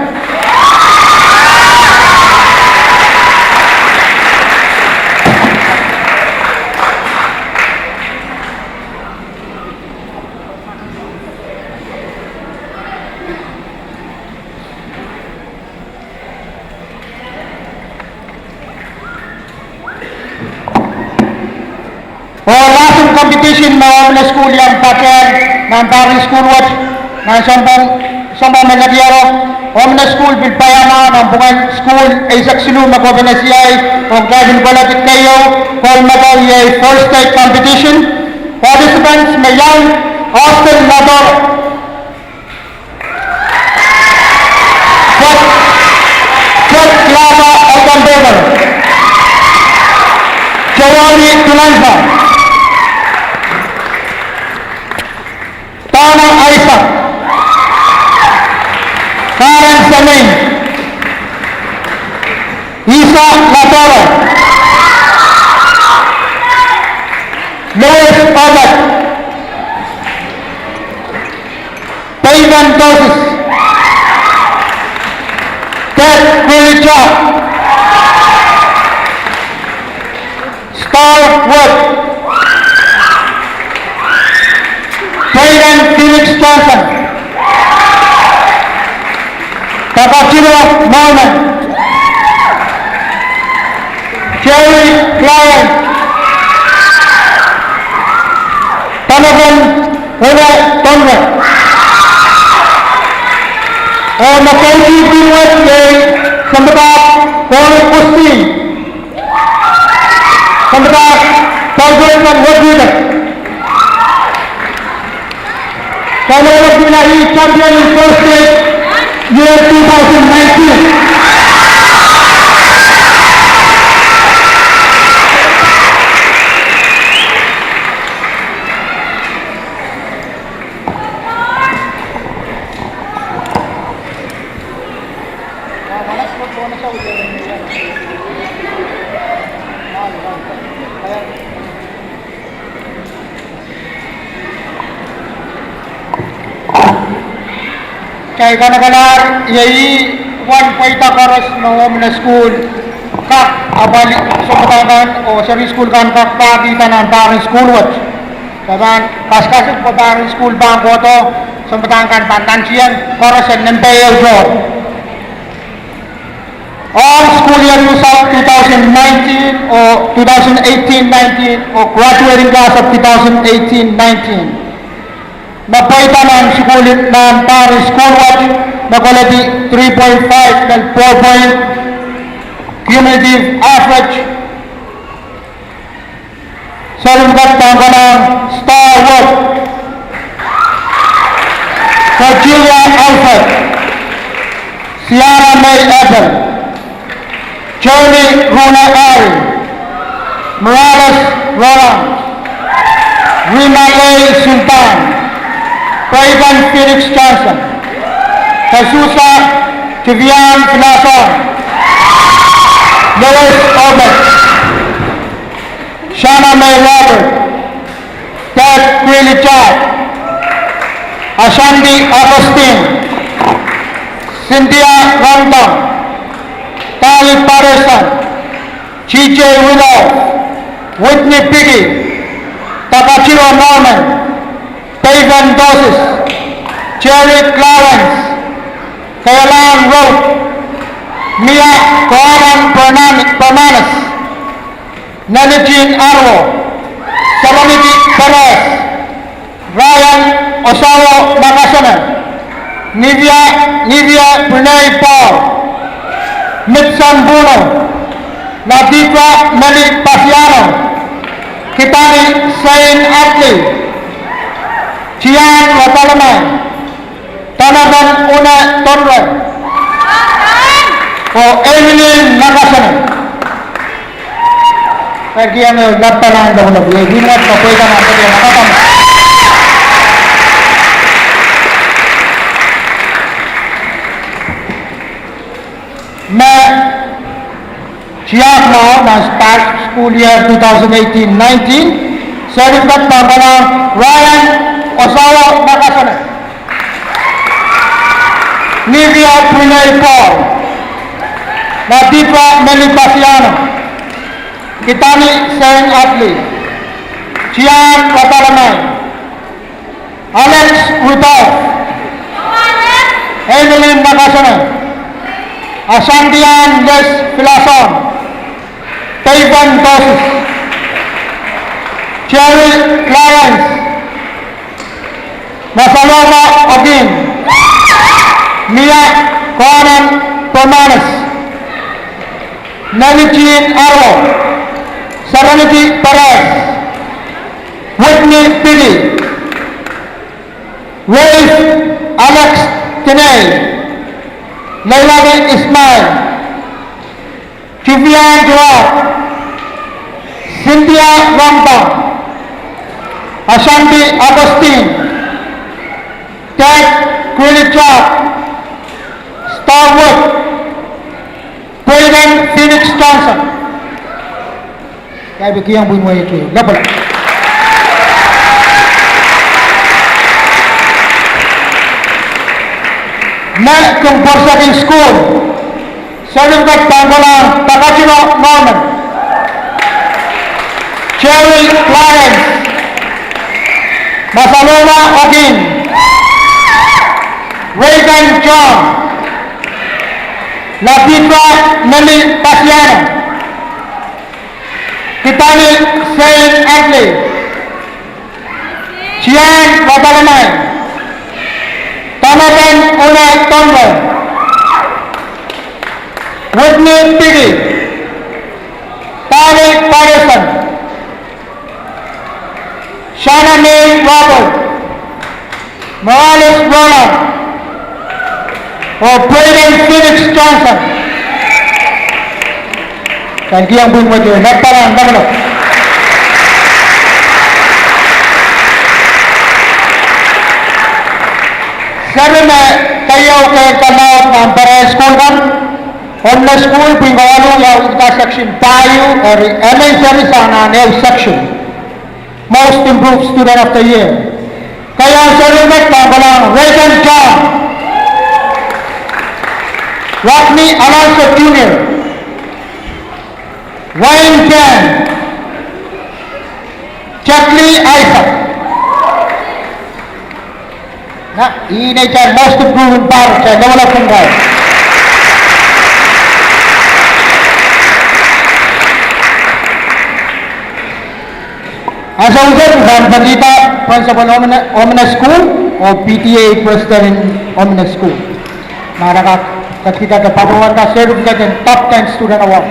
Lasting competition na Omni School yang paker ng Paris School Watch ng Sambang Malagiaro, Omni School Bilpayama ng Bungan School, Isaac Silu Magobenesiay, o Gavin Balatit kayo, Colmagal Yay First State Competition. Participants may young Austin Labor, Fred Clava Alcambeber, Giovanni Tulanza, Tana Isaac, Karen Samin, Isa Latoro, Louis Obat, Pagan Tosis, Ted Quilicha, Star Wood, President Felix Johnson, Takashima Norman, Jerry Clarence, Tanagan Huna Tonga, o Makoji Binwat Yay, Sambatak Kone Kusti, Sambatak Targoy ng Wadwidak. Kaya nagdinahi champion in first state, year 2019. Kay kanagalar yai wan paita karas no omna school kak abali sumatanan o sari school kan kak pagi tanan parang school watch kaban kaskas po parang school bang koto sumatangkan pantansian karas and nempel job all school year 2019 or 2018-19 or graduating class of 2018-19 napaita ng sukulit ng Paris School Watch na quality 3.5 and 4-point cumulative average. Sa lumbat ng kanang Star Award for Julia Alfred, Ciara May Ebel, Johnny Runa Ari, Morales Roland, Rina Lay Sultan, Praivan Felix Johnson, Kasusa Tivian Filason, Lois Obet, Shana May Robert, Ted Quilly Chad, Ashandi Agustin, Cynthia Rondon, Talib Patterson, G.J. Willow, Whitney Piggy, Takachiro Norman, Pavan Dosis, Jerry Clarence, Kayalan Road, Mia Koaman Permanes, Nanajin Arwo, Saloniki Perez, Ryan Osawa Nakasanan, Nivia Pranay Paul, Mitsan Bruno, Naditra Malik Pasiano, Kitani Sain Atli, Cian Watalaman, Tanagan Una Tonre, o Evelyn Nakasanan. Pergi ang nagtalang daw na buhay. Hinat na pwede nga ito yung nakatama. Na siyak mo ng start school year 2018-19, saripat pa mga Ryan Osawa Nakasanan, Nivia Pranay Paul, Nadipa Melipasiano, Kitani Sain Atli, Cian Watalaman, Alex Rudolph, Evelyn Nakasanan, Asandian Les Filason, Pavan Dosis, Jerry Clarence, Masaloma Agin, Mia Koanan Permanes, Nalijin Arwo, Serenity Perez, Whitney Pili, Rafe Alex Tinay, Lailani Ismail, Chivian Joab, Cynthia Rambang, Ashanti Agustin, Ted Quilichak, Starwood, President Felix Johnson. Kaya bigyan mo yung ito. Gabala. Na kung Borsaking School, sa lingkod Panggolang Takachino Norman, Cherry Clarence, Masaloma Agin, Reagan John, Laditra Meli Pasiano, Kitani Sain Atli, Cian Watalaman, Tanagan Una Tonga, Whitney Piggy, Tari Patterson, Shana May Robert, Morales Roland, o Braden Phoenix Johnson. Thank you ang buong mo dyan. Nagparang, nagano. Sabi na kayo kay kanaot ng para school kan? Homeless school, pinggawalo yung intersection tayo, or elementary sa nanew section. Most improved student of the year. Kaya sa rimit na walang Reagan John, Rodney Alonso Jr., Ryan Jan, Jacqueline Isaac. Na, iinay dyan, most improved para siya, nawala pong guys. As a result, Bandita, Principal Omna School, o PTA President Omna School. Nakakatkita ka papawan ka certificate and top 10 student award.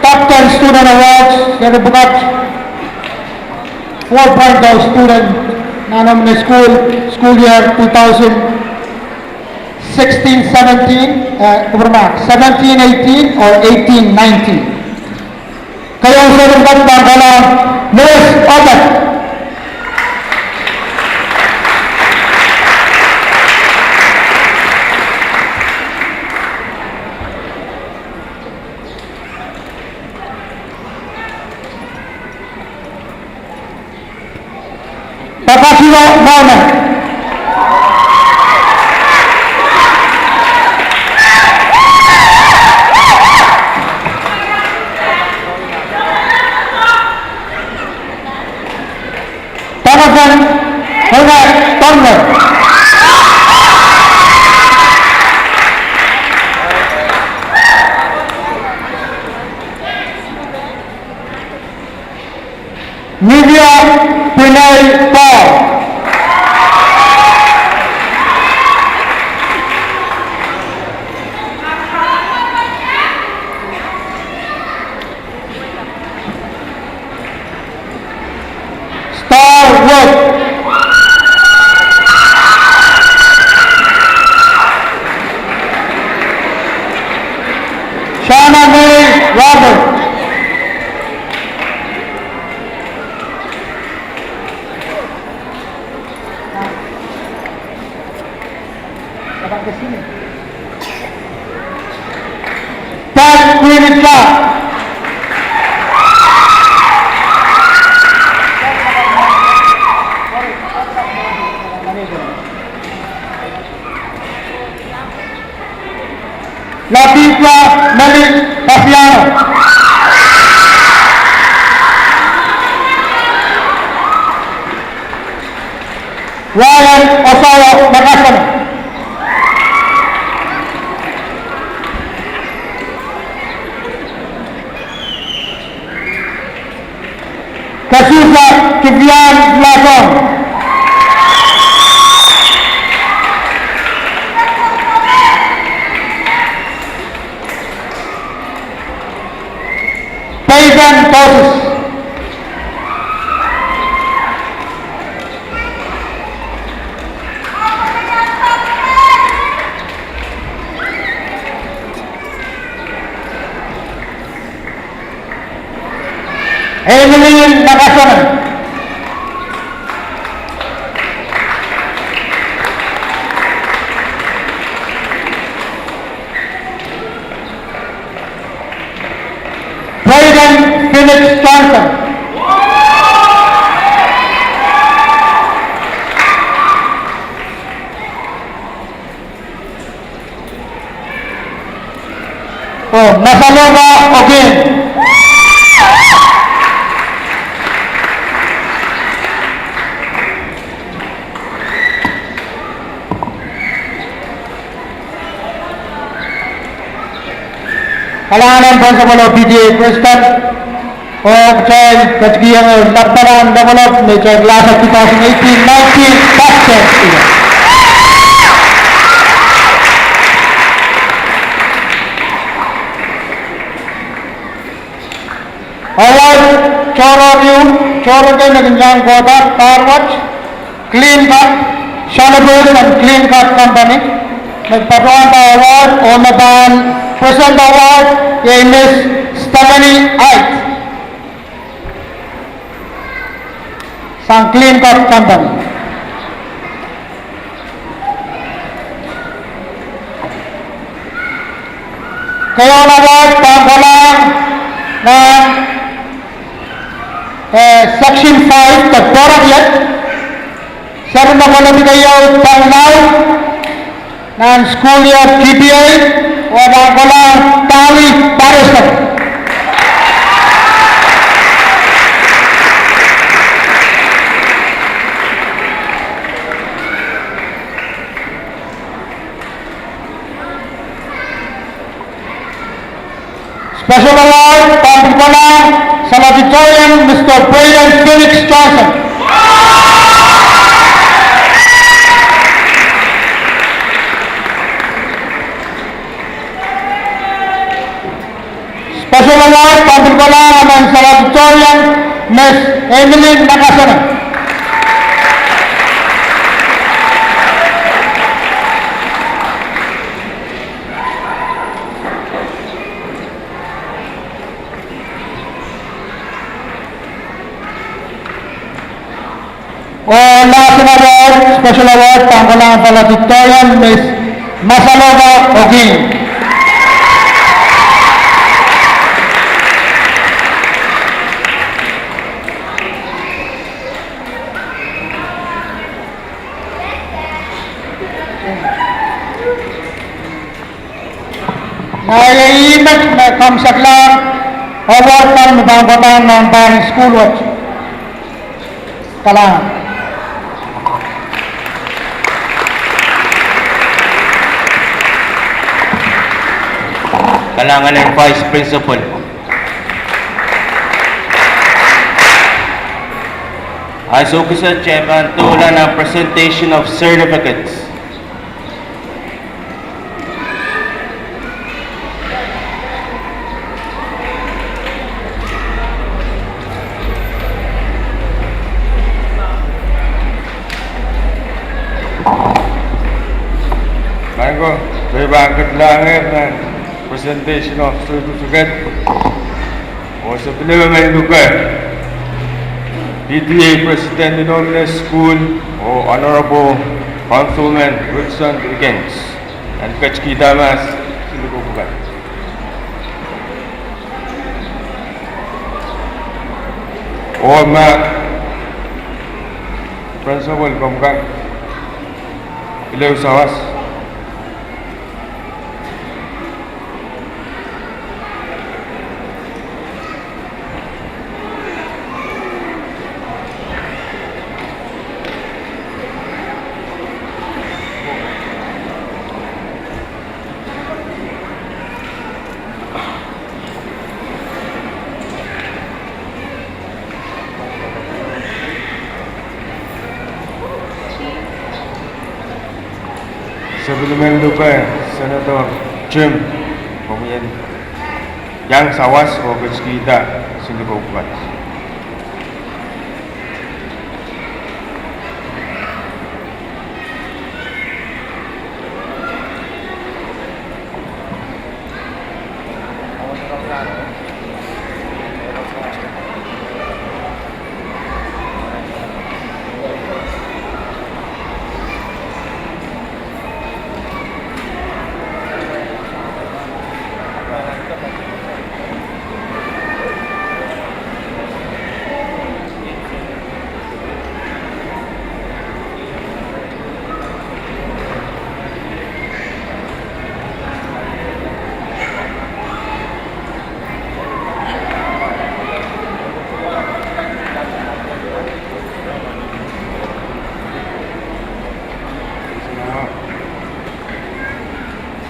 Top 10 student awards, kaya bukat 4.0 student na naman na school year 2016-17, 17-18 or 18-19. Kaya ang sa rin pala Louis Obat. Papasiro Mauna. Tanasan Hona Tonner. Nivea Pinay Paul. Star Wood. Shana May Robert. Pat Quinita. Latifah Malik Pasiano. Ryan Osawa Makasan. Kasusa Kivian Lason. Paygan Tosis. Evelyn Nakasonan. Braden Phillips Johnson. Masalova Ogin. Kalangan Principal of PTA Preston, of Child Kachgiyan Laptaran Developed Nature Class of 2018-19 Basket Year. Award Choro ke Naginjang Kota, Tarwatch, Clean Cut, Shalabush and Clean Cut Company. Nagpatuan ta award o naban present award kay Miss Stephanie Ait sang Clean Cut Company. Kayo ang award pangkulang ng Section 5 Tagporang Yet. Sir na pala kayo panglaw ng school year GPA o pangkulang Tali Barrister. Special award pangkulang sa Victorian Mr. Braden Felix Johnson. Special award pangkulang naman sa Victorian Miss Emily Nakasana. O national award, special award, pangkulang pala Victorian Miss Masalova Ogin. Naiimat na kamsaklang award ng mabangkotan ng Barang School Watch. Kalangan. Kalangan ng Vice Principal. As Officer Chairman, tula ng presentation of certificates. Bago, may bakit langit ng presentation of certificate o sa pinamay lugar. PTA President Denominated School o Honorable Councilman Wilson Higgins and Kachki Damas Silukubugan. O ma Principal Kumkan Ilaw Sawas. Sebelum lupa, Senator Jim kemudian yang sawas Robert kita sungguh kuat.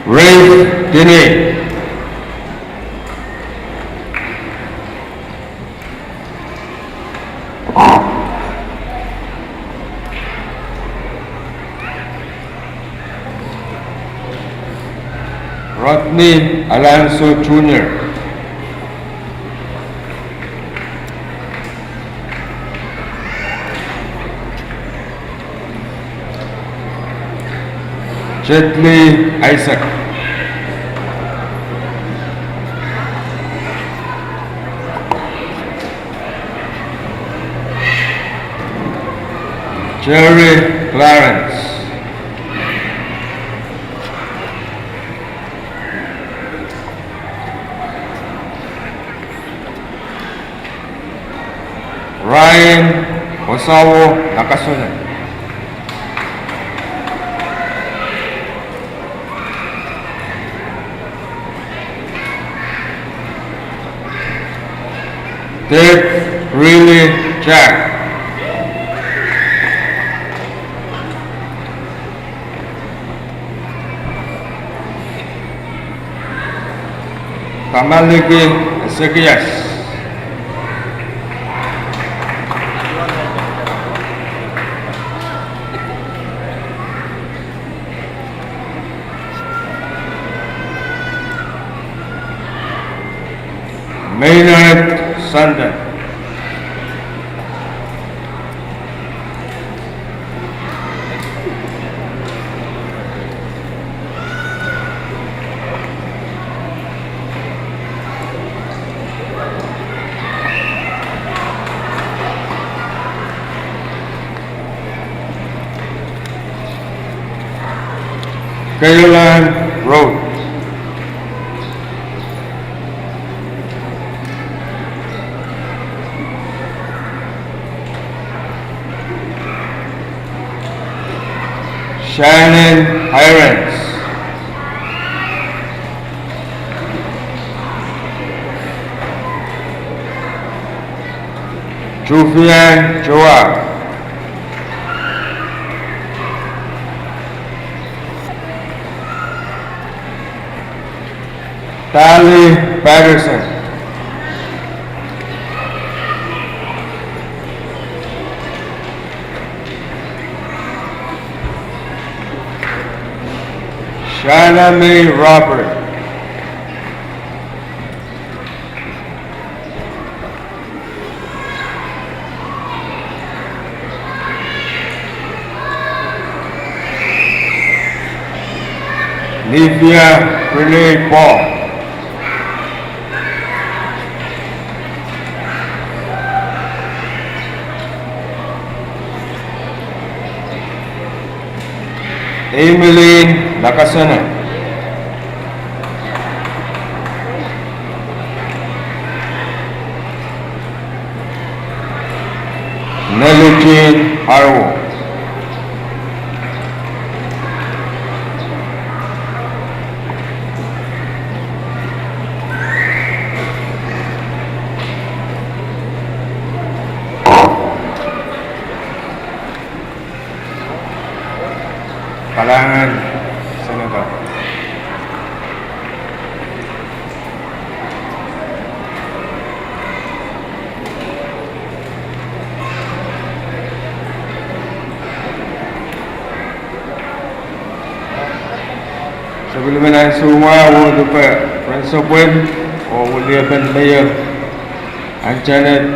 Rafe Diné. Rodney Alonso Jr. Jetley Isaac. Jerry Clarence. Ryan Osawo Nakasone. Dave Really Jack. Kamaligi Ezekias. Maynard Sandon. Caroline Road. Shannon Hirons. Juvian Joab. Tally Patterson. Shanna May Robert. Livia Renee Paul. Emily Nakasana. Nelly Jean Harwo. Kalangan Senator. Sebelum semua untuk Prince of Wales, William Ben Mayer, and Janet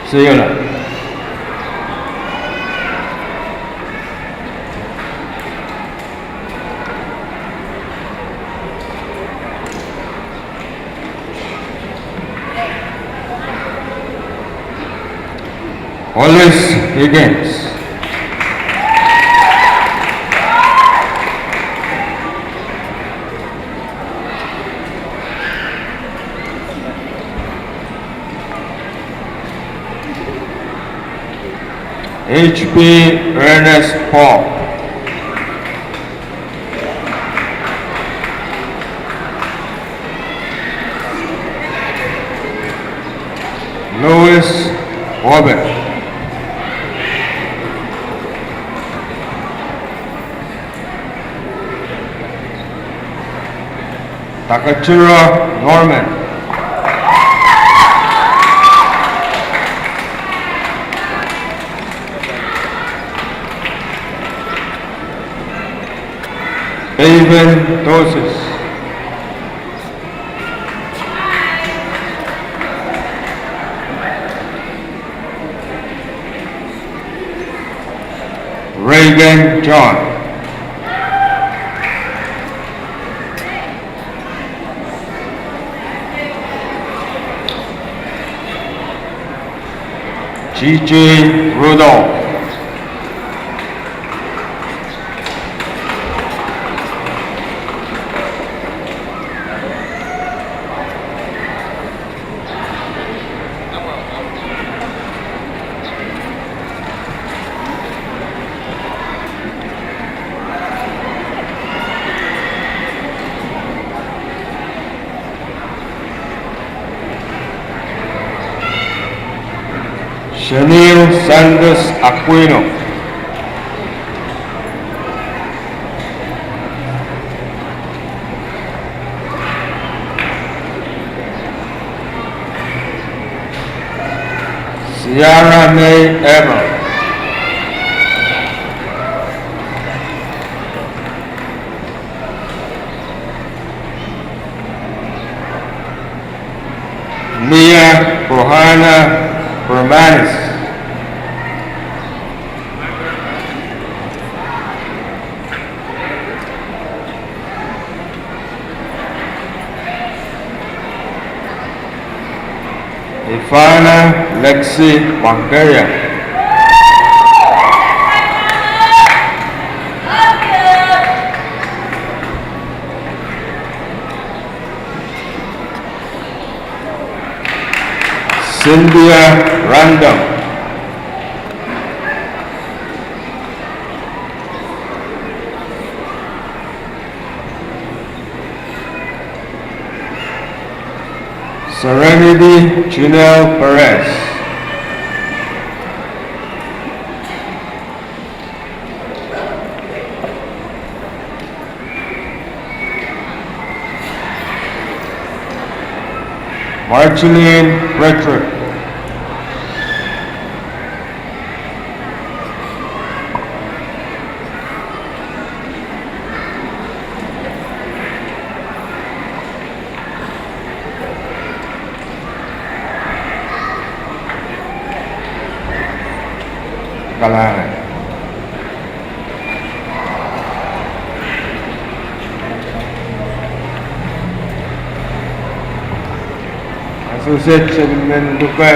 Seyola. Always Higgins. H.P. Ernest Paul. Louis Robert. Takachura Norman. Raven Dosis. Reagan John. G.J. Rudolph. Shanil Sanders Aquino. Ciara May Evans. Mia Rohana Permanis. Ivana Lexi Bulgaria. Cynthia Random. Serenity Janelle Perez. Marceline Frederick. Kalangan. Associate Chairman Duka,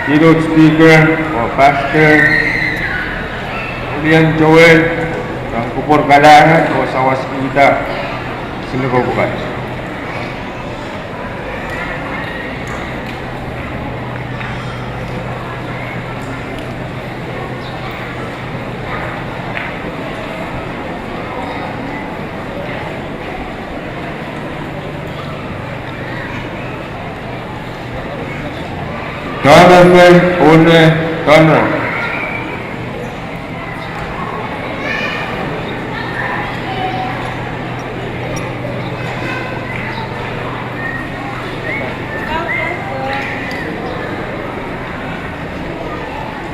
keynote speaker or Pastor Julian Joel, ng Kupor Kalangan o Sawas Kita, sino ko bukas? Donovan One Donner.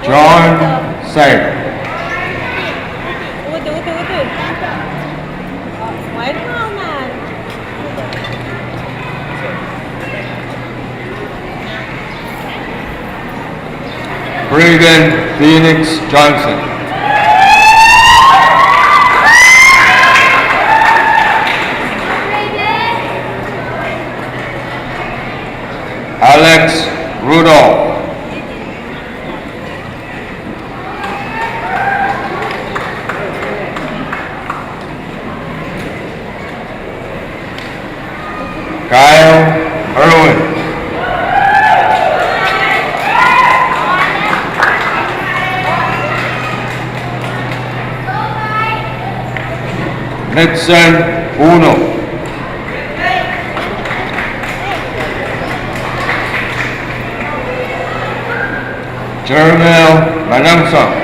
John Said. Braden Phoenix Johnson. Alex Rudolph. Kyle Irwin. Netson Uno. Jermel Manangsang.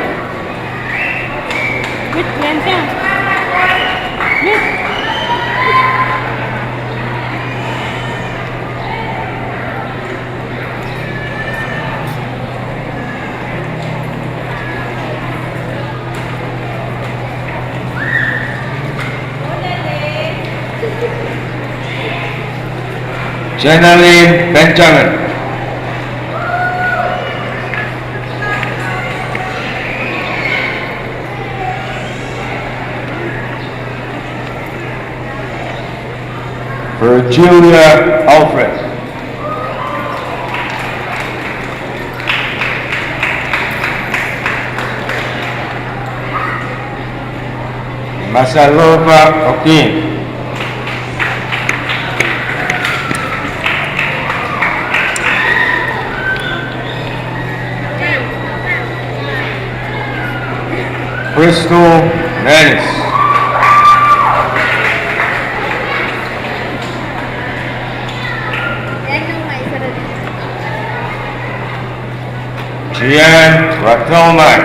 Jenaline Benjamin. Virgilia Alfred. Masalova Okin. Crystal Dennis. Gian Ratelman.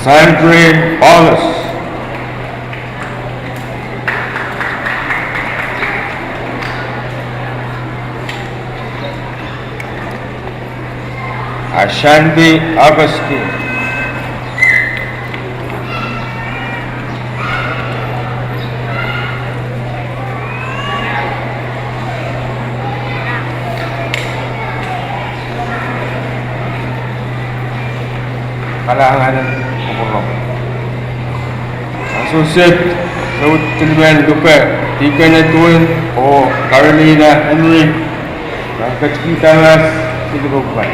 Sandrine Wallace. Ashanti Agustin. Kalangan Kupurlong. Associate Saud Tilman Lupe, Tika Netwin o Carolina Henry, ng Kachkitanas, Silibogban.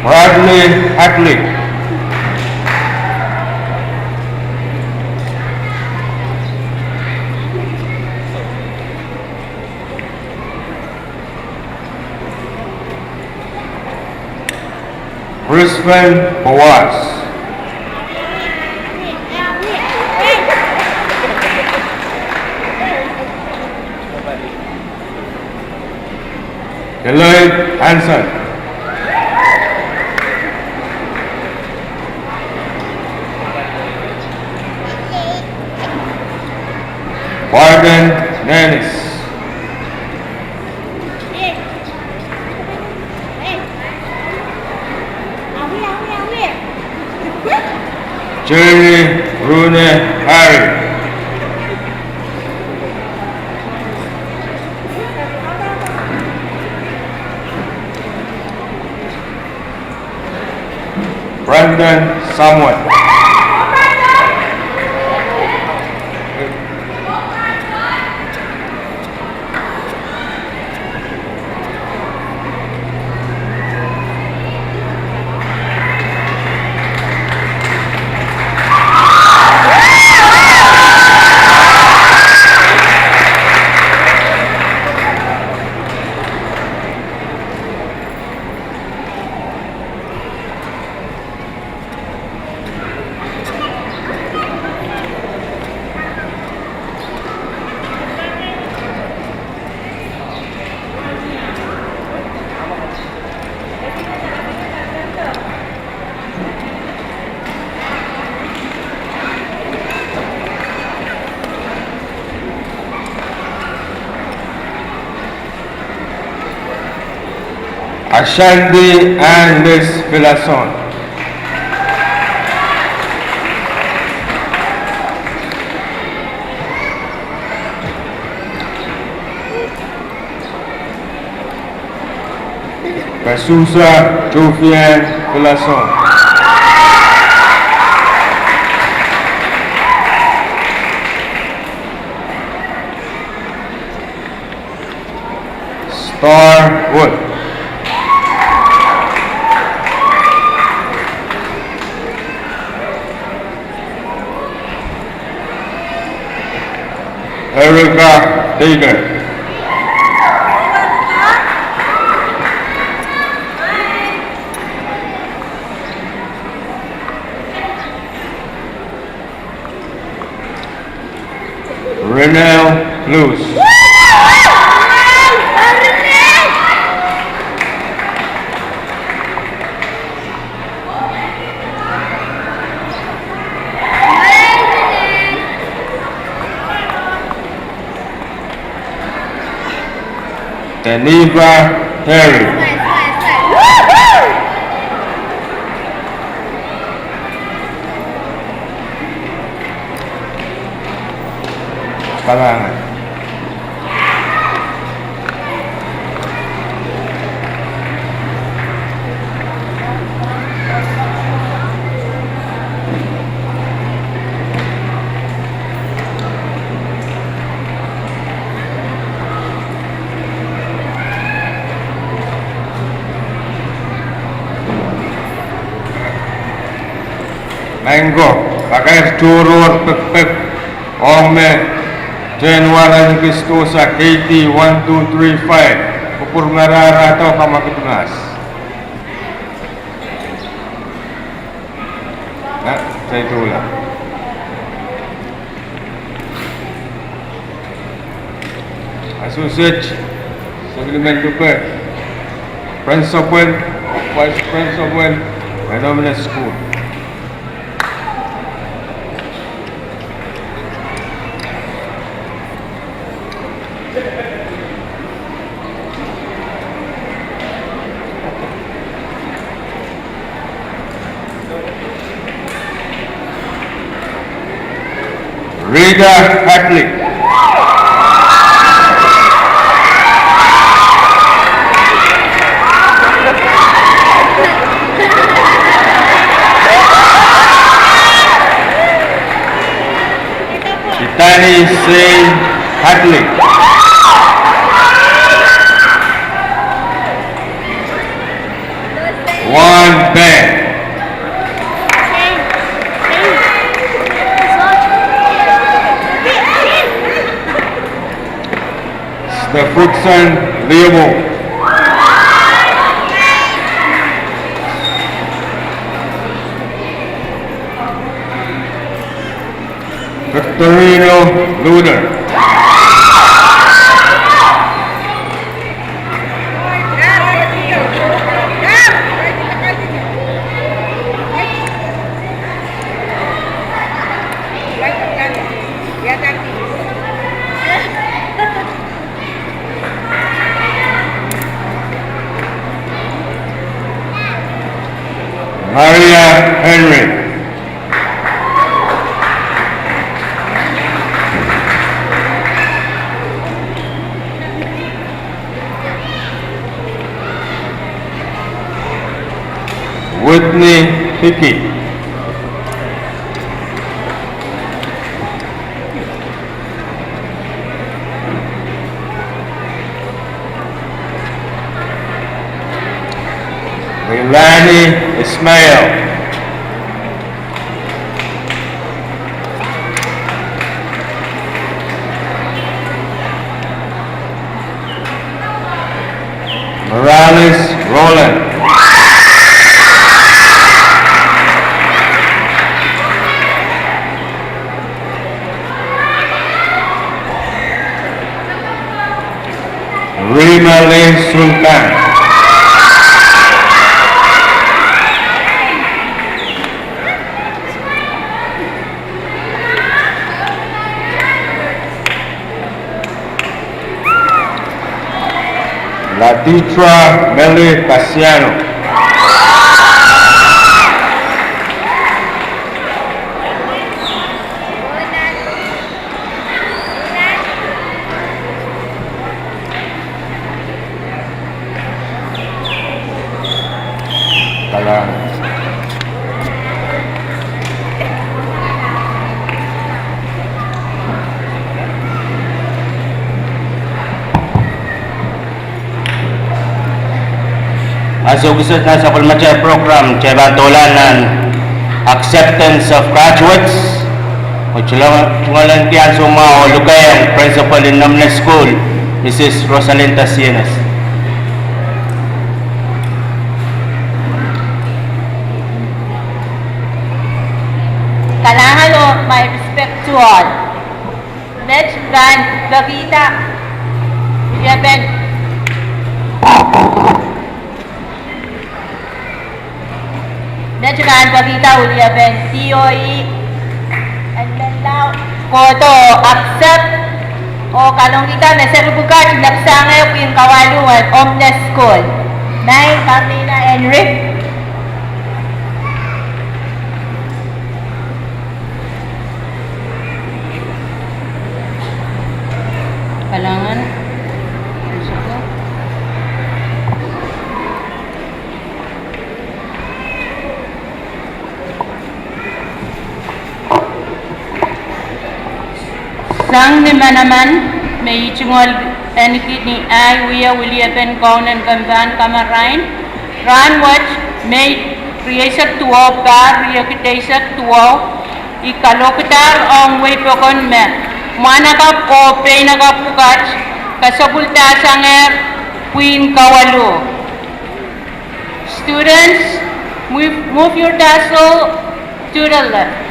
Bradley Hatley. Brisbane Boas. Lloyd Hanson. Warden Dennis. Jerry Rune Harry. Brandon Samuel. Ashanti and Liz Villason. Kasusa Jovian Villason. Star Wood. Erica Dagan. Renelle Luz. Geneva Terry. Kalangan. Mango, pakai curur pek ome Januaran Kristusa KT 1235 Pupur Ngarara atau Kamakitunas. Nah, saya itu ulang. Associate Supplement Super Principal, Vice Principal, Phenomenal School. Rita Hadley. Titani Singh Hadley. One band. Stephenson Leo. Victorino Luder. Maria Henry. Whitney Hickey. Leilani Ismail. Morales Roland. Rima Lane Sultan. Latitra Meli Casiano. Kalangan. Asugusit na sa Pulmachay program, chay bantulan ng acceptance of graduates. O chungalan tiyan sumao lugay ang principal in Namnes School, Mrs. Rosalinda Sienes. Kalahalo, my respect to all. Let's grant Bagita. Yaben. Benjamin Bagita Uliaben. TOE. And then now, koto accept o kalong kita na sa rubukan nagsangay ko yung kawaluan Omnes School. Nay, Carmina and Rick. Kalangan. Sang ni manaman may chungol enikit ni ay wiya Williapen Kaunan Gamban Kamarain Ran watch may kriyasak tuwa par riyakitation tuwa ikalokitar ang way pokon me manakap o penakap pukat kasabulta sanger Queen Kawalu. Students, move your tassel to the left.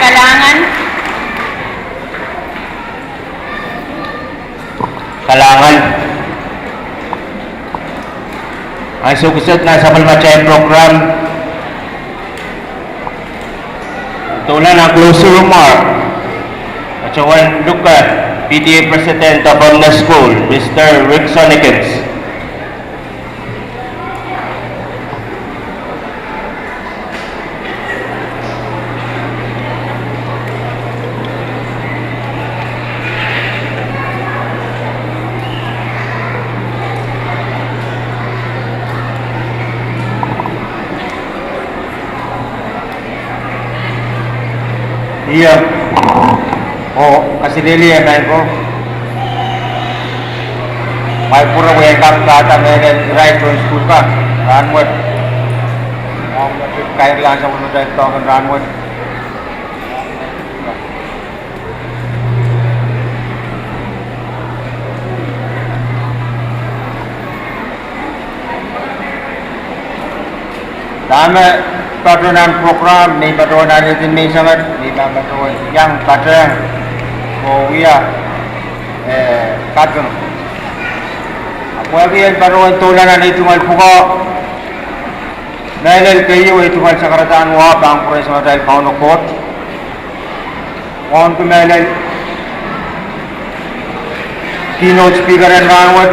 Kalangan. Kalangan. Ang sukusot na Sapal Machay program tulan ang closing remark at Chawan Luca, PTA President of Omnes School, Mr. Rick Sonikins. Iya. Oh, kasih dili ya main ko. May pura ko yung kata may right from school ka. Ranwood. Kaya lang sa ulo dahil ito ang Ranwood. Dami patronan program ni patronan din may sangat ni patronan yang patron ko wiya katun ako ay patronan tulan na itumal puko nailal kayo itumal sa karataan wa bang pres mo dahil pauno court on to nailal keynote speaker and Ranwood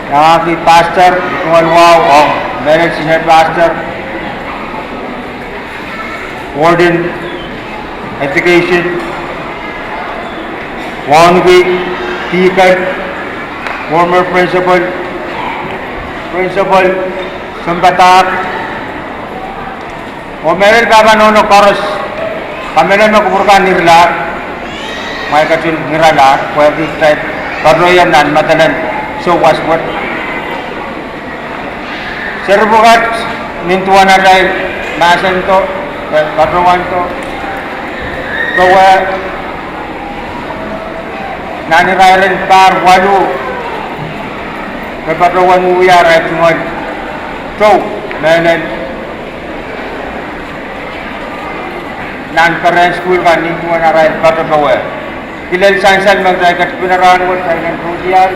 yang aking pastor itumal wow oh Marriage Headmaster, Warden, Education, Wannabe, Teacher, former Principal, Sumbatak, o meron ka ba nono koros, kami na makupurkan nirla, may kacil nirala, pwede type, karoyan nan, matalan, so was what? Serbukat nintuan na dahil nasan to, katawan to. Kawa nanirarin par walu. Kapatawan uya right tungod. So, nanan nan-current school ka nintuan na dahil katawan. Kilal sansan magdagat pinarahan mo tayo ng krusyal.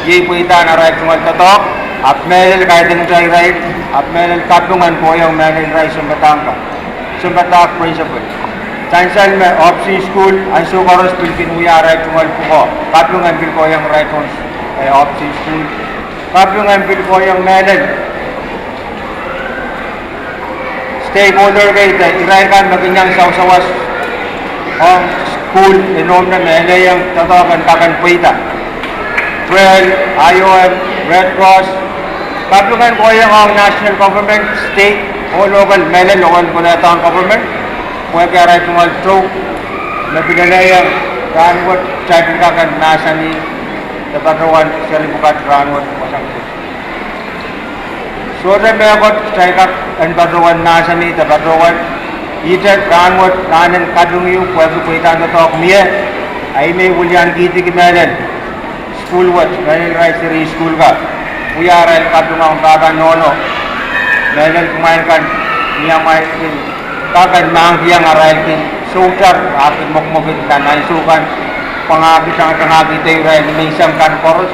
Yay po ita na right tungod tatok. Apmelel kahit ang try right, apmelel katungan po yung melel right Sumbatangka. Sumbatak principal. Chansal me option school, ang sukaros pilpinuya right tumal po ko. Katungan bil ko yung right on option school. Katungan bil ko yung melel. Stakeholder kayo, iraikan maginyang sausawas ang school, inom na melel yung tatawagan kakan puita. Well, IOM, Red Cross, katungan ko yung national government, state, o local, mele local ko na ito ang government. Kung kaya rin tumal throw, na pinalaya, Ranwood, sabi ka kan nasa ni Tapatruan, Saribukat, Ranwood, Masangkot. So, na may akot, sabi ka, ang Patruan nasa ni Tapatruan, Itat, Ranwood, Ranan, Kadungiyo, pwede ko itan na ito ako niya, ay may ulian kiti kimelan. School watch, ngayon right school ka. uyara el kadungang bagan nono. Meron kumain kan niya may kagan manggiang arail kin sugar akin mokmokit na naisukan pangagit ang tangagit ay rail minsan kan koros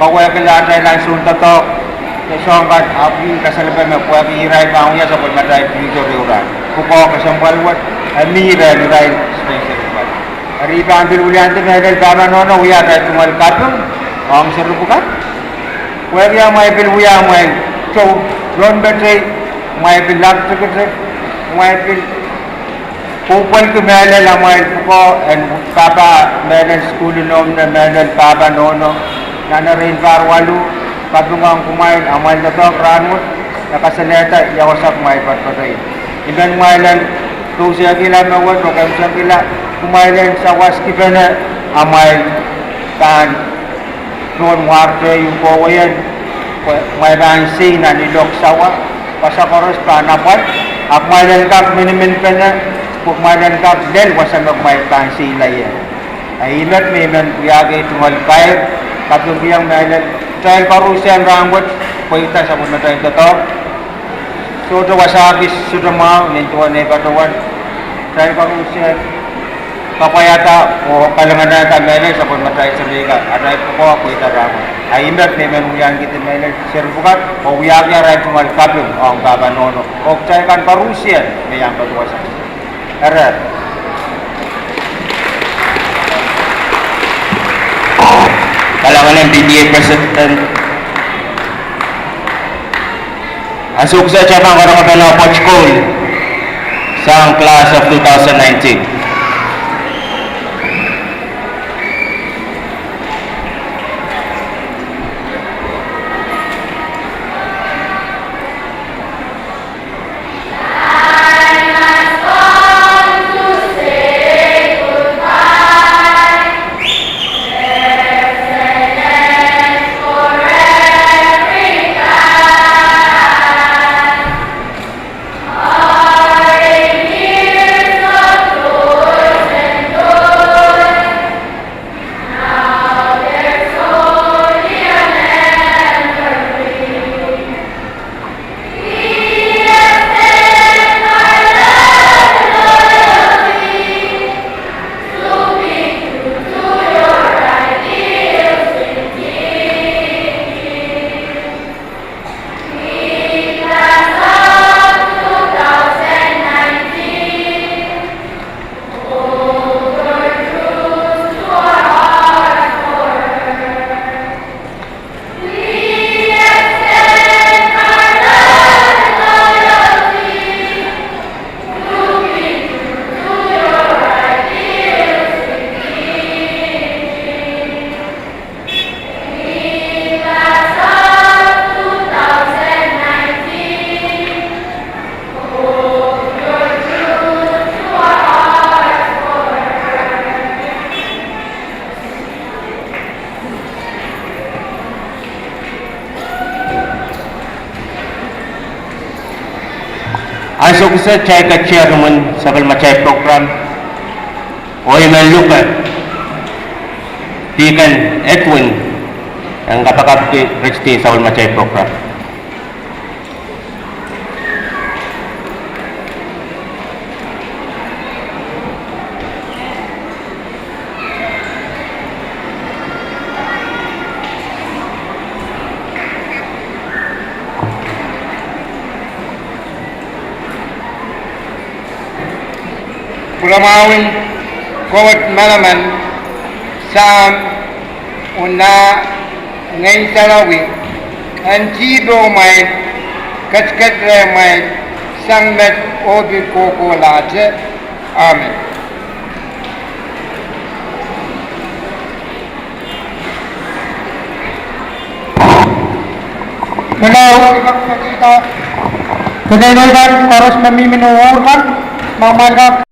kawai kelada lang sunta to kesong kan api kasalba me puwa irai bangnya sa pagmadai pinto riura kuko kasambalwat amira rail special bat ari bandil ulian te megal baba nono uya ta tumal kadung ang serupukan puwa ya mai bil uya mai so ron battery mai bil lak ticket mai bil Pupal ko meron lamay ko and papa meron school nom na meron papa nono na rin parwalu kadungang kumain amal na to kranmut nakasaleta yawasak may patpatay iban mailan to siya kila mawat o kam siya kila kumailan sa waski pa na amal kan noon warte yung kawayan may bansi na nilok sawa pasakoros pa napan akmailan kak minimin pa na pukmanan kap del wasan may pansi layan. Ahimat may man kuyagay tumal kair katubiyang melan dahil parusian rambut kuita sa muna tayong totoo. Sudo wasabis sudo mga nintuan na ipatuan dahil parusian papayata o kalangan na ta melan sa muna tayong sarika at ay po kuita rambut. Ahimat may man uyang kita melan sirbukat o uyagay rin tumal kapyung o ang babanono o kan parusian may ang patuwasan. Arat. Kalangan ng PTA President. Asuk sa Chapang Karangapan na Pochkol sa class of 2019. Asok sa Chai ka chairman sa Kalmachay program Oyman Luka Deacon Edwin ang kapakap Christy sa Kalmachay program. Pulamawin Kowat Malaman Sam Una Ngay Salawi Anjibo May Katkatre May Sangmet Obi Koko Laje Amen. Hello, kita. Kedai-kedai harus meminuhurkan Mamarga